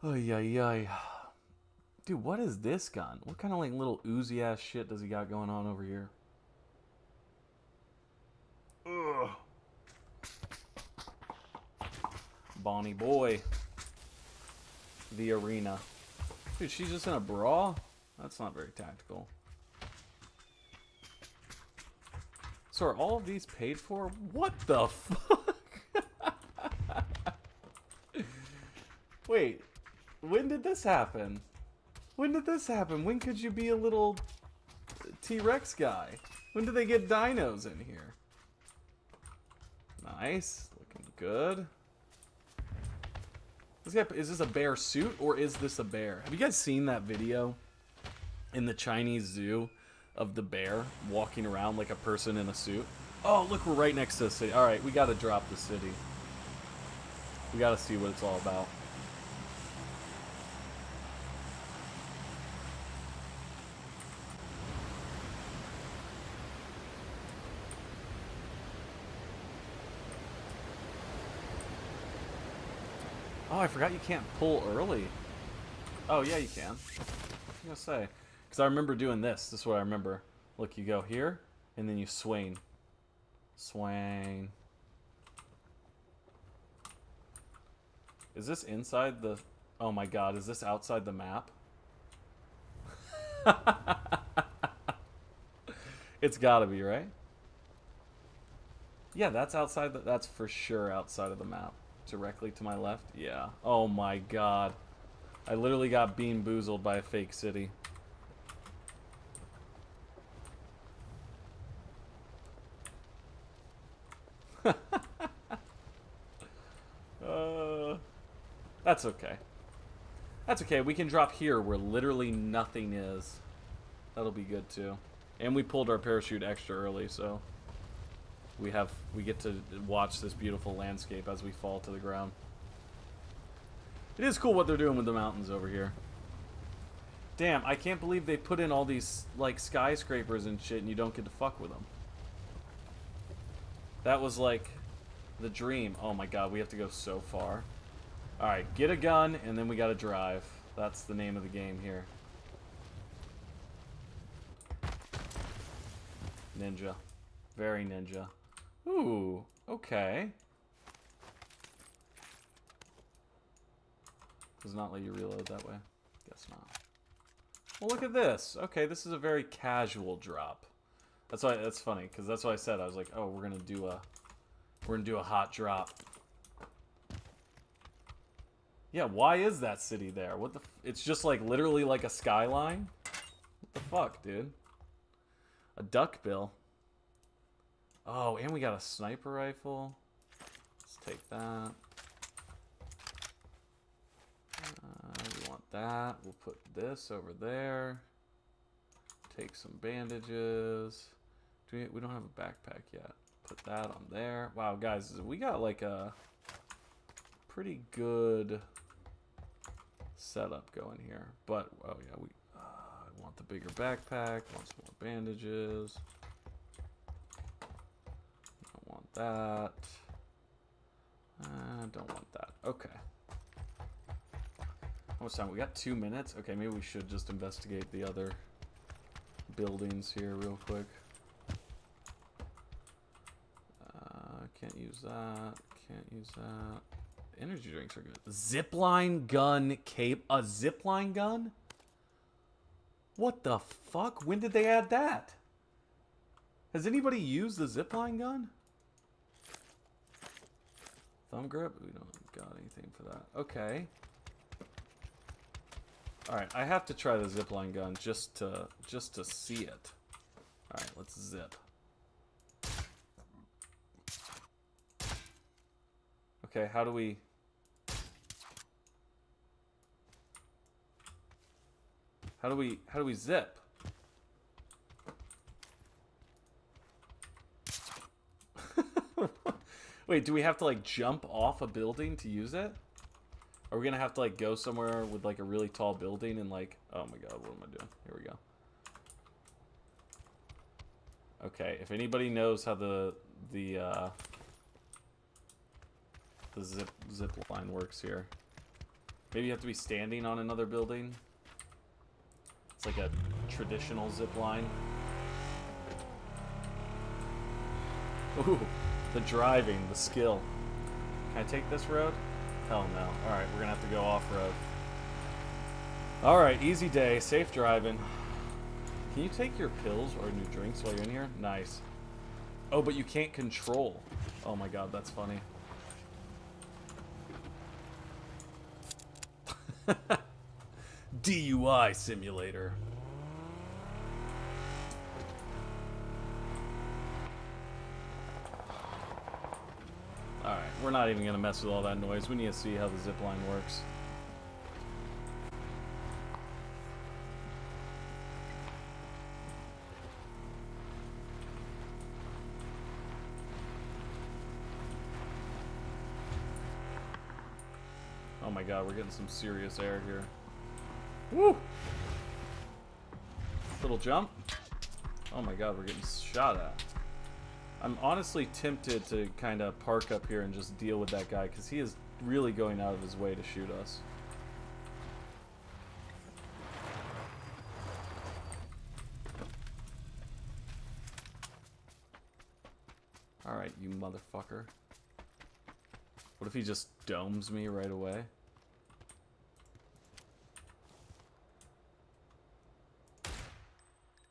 Ay, ay, ay. Dude, what is this gun? What kind of like little Uzi ass shit does he got going on over here? Ugh. Bonnie boy. The arena. Dude, she's just in a bra? That's not very tactical. So are all of these paid for? What the fuck? Wait. When did this happen? When did this happen? When could you be a little T-Rex guy? When did they get dinos in here? Nice. Looking good. This guy, is this a bear suit or is this a bear? Have you guys seen that video in the Chinese zoo of the bear walking around like a person in a suit? Oh, look, we're right next to the city. Alright, we gotta drop the city. We gotta see what it's all about. Oh, I forgot you can't pull early. Oh, yeah, you can. I was gonna say. Because I remember doing this. This is what I remember. Look, you go here, and then you swing. Swing. Is this inside the... Oh my god, is this outside the map? It's gotta be, right? Yeah, that's outside. That's for sure outside of the map. Directly to my left? Yeah. Oh my god. I literally got bean boozled by a fake city. That's okay. That's okay. We can drop here where literally nothing is. That'll be good too. And we pulled our parachute extra early, so we get to watch this beautiful landscape as we fall to the ground. It is cool what they're doing with the mountains over here. Damn, I can't believe they put in all these like skyscrapers and shit and you don't get to fuck with them. That was like the dream. Oh my god, we have to go so far. Alright, get a gun and then we gotta drive. That's the name of the game here. Ninja. Very ninja. Ooh, okay. Does not let you reload that way. Guess not. Well, look at this. Okay, this is a very casual drop. That's why that's funny because that's what I said. I was like, oh, we're gonna do a hot drop. Yeah, why is that city there? What the? It's just like literally like a skyline. What the fuck, dude? A duck bill. Oh, and we got a sniper rifle. Let's take that. We want that. We'll put this over there. Take some bandages. We don't have a backpack yet. Put that on there. Wow, guys, we got like a pretty good setup going here. But, oh yeah, I want the bigger backpack. Want some more bandages. Don't want that. Don't want that. Okay. How much time? We got 2 minutes? Okay, maybe we should just investigate the other buildings here real quick. Can't use that. Can't use that. Energy drinks are good. Zipline gun cape. A zipline gun? What the fuck? When did they add that? Has anybody used the zipline gun? Thumb grip? We don't got anything for that. Okay. Alright, I have to try the zipline gun just to see it. Alright, let's zip. Okay, how do we zip? Wait, do we have to like jump off a building to use it? Are we gonna have to like go somewhere with like a really tall building and like, oh my god, what am I doing? Here we go. Okay, if anybody knows how the zip line works here. Maybe you have to be standing on another building. It's like a traditional zip line. Ooh, the driving, the skill. Can I take this road? Hell no. Alright, we're gonna have to go off-road. Alright, easy day, safe driving. Can you take your pills or new drinks while you're in here? Nice. Oh, but you can't control. Oh my god, that's funny. DUI simulator. Alright, we're not even gonna mess with all that noise. We need to see how the zipline works. Oh my god, we're getting some serious air here. Woo! Little jump. Oh my god, we're getting shot at. I'm honestly tempted to kind of park up here and just deal with that guy, because he is really going out of his way to shoot us. Alright, you motherfucker. What if he just domes me right away?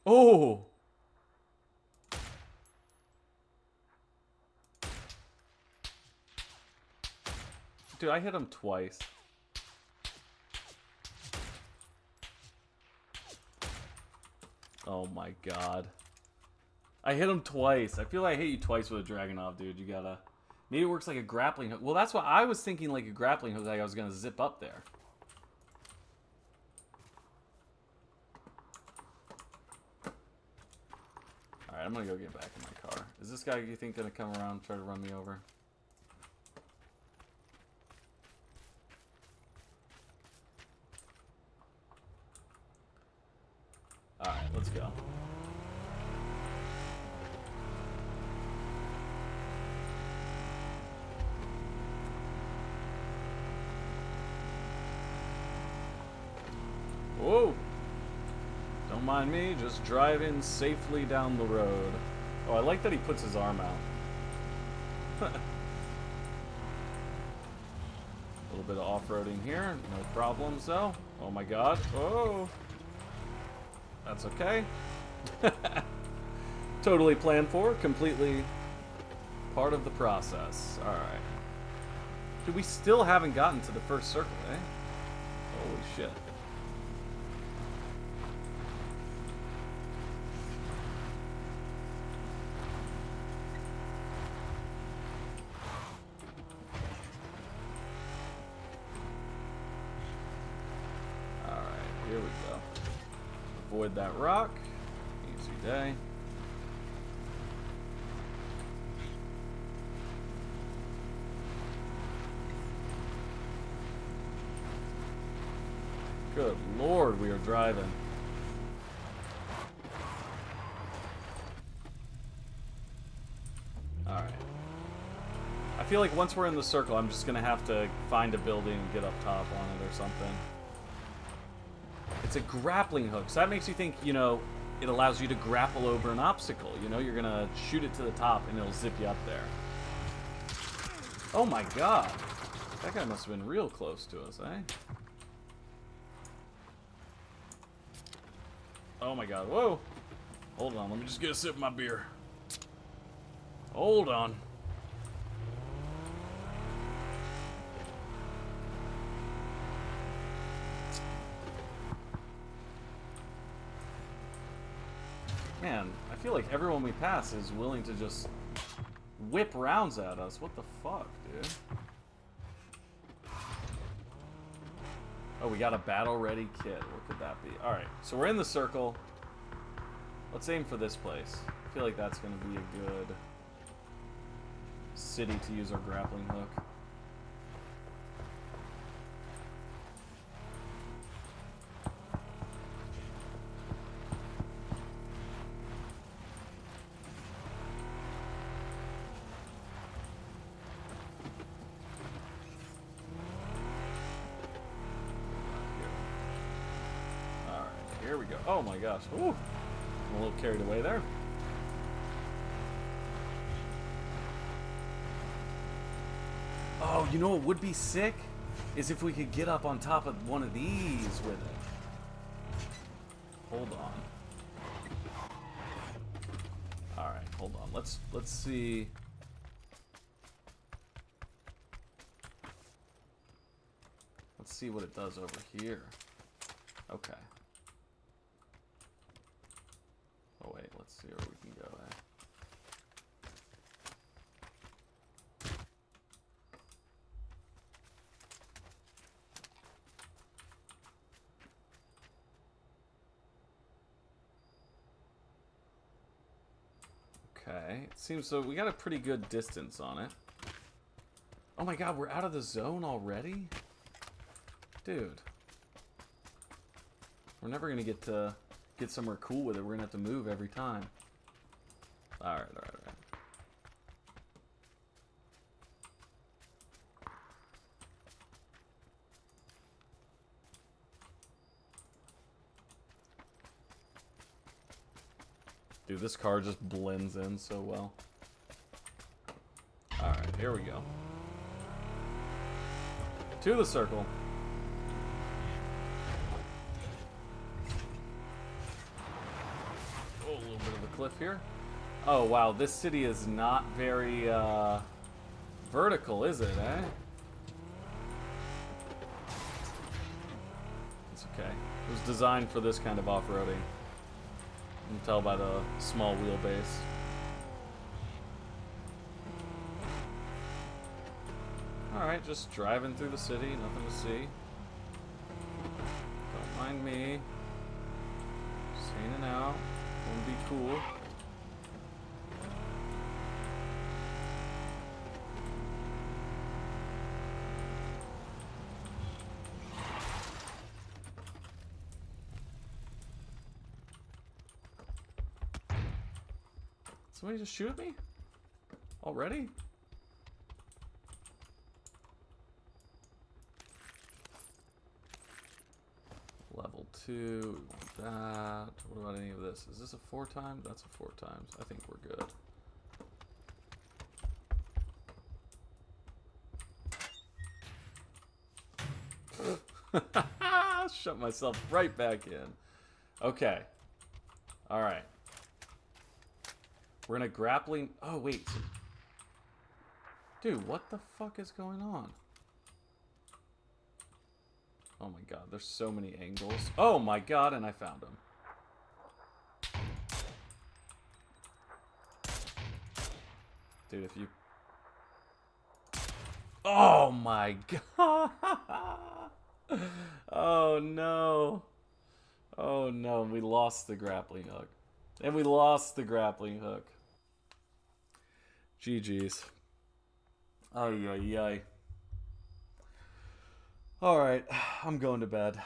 Oh! Dude, I hit him twice. Oh my god. I hit him twice. I feel like I hit you twice with a Dragunov, dude. You gotta... Maybe it works like a grappling hook. Well, that's what I was thinking, like a grappling hook, like I was gonna zip up there. Alright, I'm gonna go get back in my car. Is this guy, you think, gonna come around and try to run me over? Alright, let's go. Whoa! Don't mind me, just driving safely down the road. Oh, I like that he puts his arm out. A little bit of off-roading here, no problems though. Oh my god. Oh! That's okay. Totally planned for, completely part of the process. Alright. Dude, we still haven't gotten to the first circle, eh? Holy shit. Alright, here we go. Avoid that rock. Easy day. Good lord, we are driving. Alright. I feel like once we're in the circle, I'm just gonna have to find a building and get up top on it or something. It's a grappling hook, so that makes you think, you know, it allows you to grapple over an obstacle. You know, you're gonna shoot it to the top and it'll zip you up there. Oh my god. That guy must have been real close to us, eh? Oh my god, whoa! Hold on, let me just get a sip of my beer. Hold on. Man, I feel like everyone we pass is willing to just whip rounds at us. What the fuck, dude? Oh, we got a battle-ready kit. What could that be? Alright, so we're in the circle. Let's aim for this place. I feel like that's going to be a good city to use our grappling hook. Here we go. Oh my gosh. Ooh. I'm a little carried away there. Oh, you know what would be sick? Is if we could get up on top of one of these with it. Hold on. Alright, hold on. Let's see. Let's see what it does over here. Okay. Oh wait, let's see where we can go at. Okay, it seems so we got a pretty good distance on it. Oh my god, we're out of the zone already? Dude. We're never gonna get somewhere cool with it. We're gonna have to move every time. Alright. Dude, this car just blends in so well. Alright, here we go. To the circle. Oh, a little bit of a cliff here. Oh, wow, this city is not very, vertical, is it, eh? It's okay. It was designed for this kind of off-roading. You can tell by the small wheelbase. Alright, just driving through the city, nothing to see. Don't mind me. Just hanging out. Won't be cool. Somebody just shoot at me? Already? Level 2, that. What about any of this? Is this a 4 times? That's a 4 times. I think we're good. Shut myself right back in. Okay. All right. We're in a grappling... Oh, wait. Dude, what the fuck is going on? Oh my god, there's so many angles. Oh my god, and I found him. Dude, if you... Oh my god! Oh no. Oh no, we lost the grappling hook. And we lost the grappling hook. GG's. Ay, ay, ay. Alright, I'm going to bed.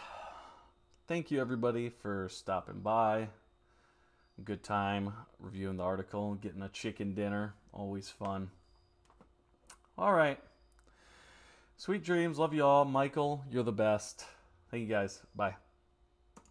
Thank you everybody for stopping by. Good time reviewing the article, getting a chicken dinner. Always fun. Alright. Sweet dreams. Love you all. Michael, you're the best. Thank you guys. Bye.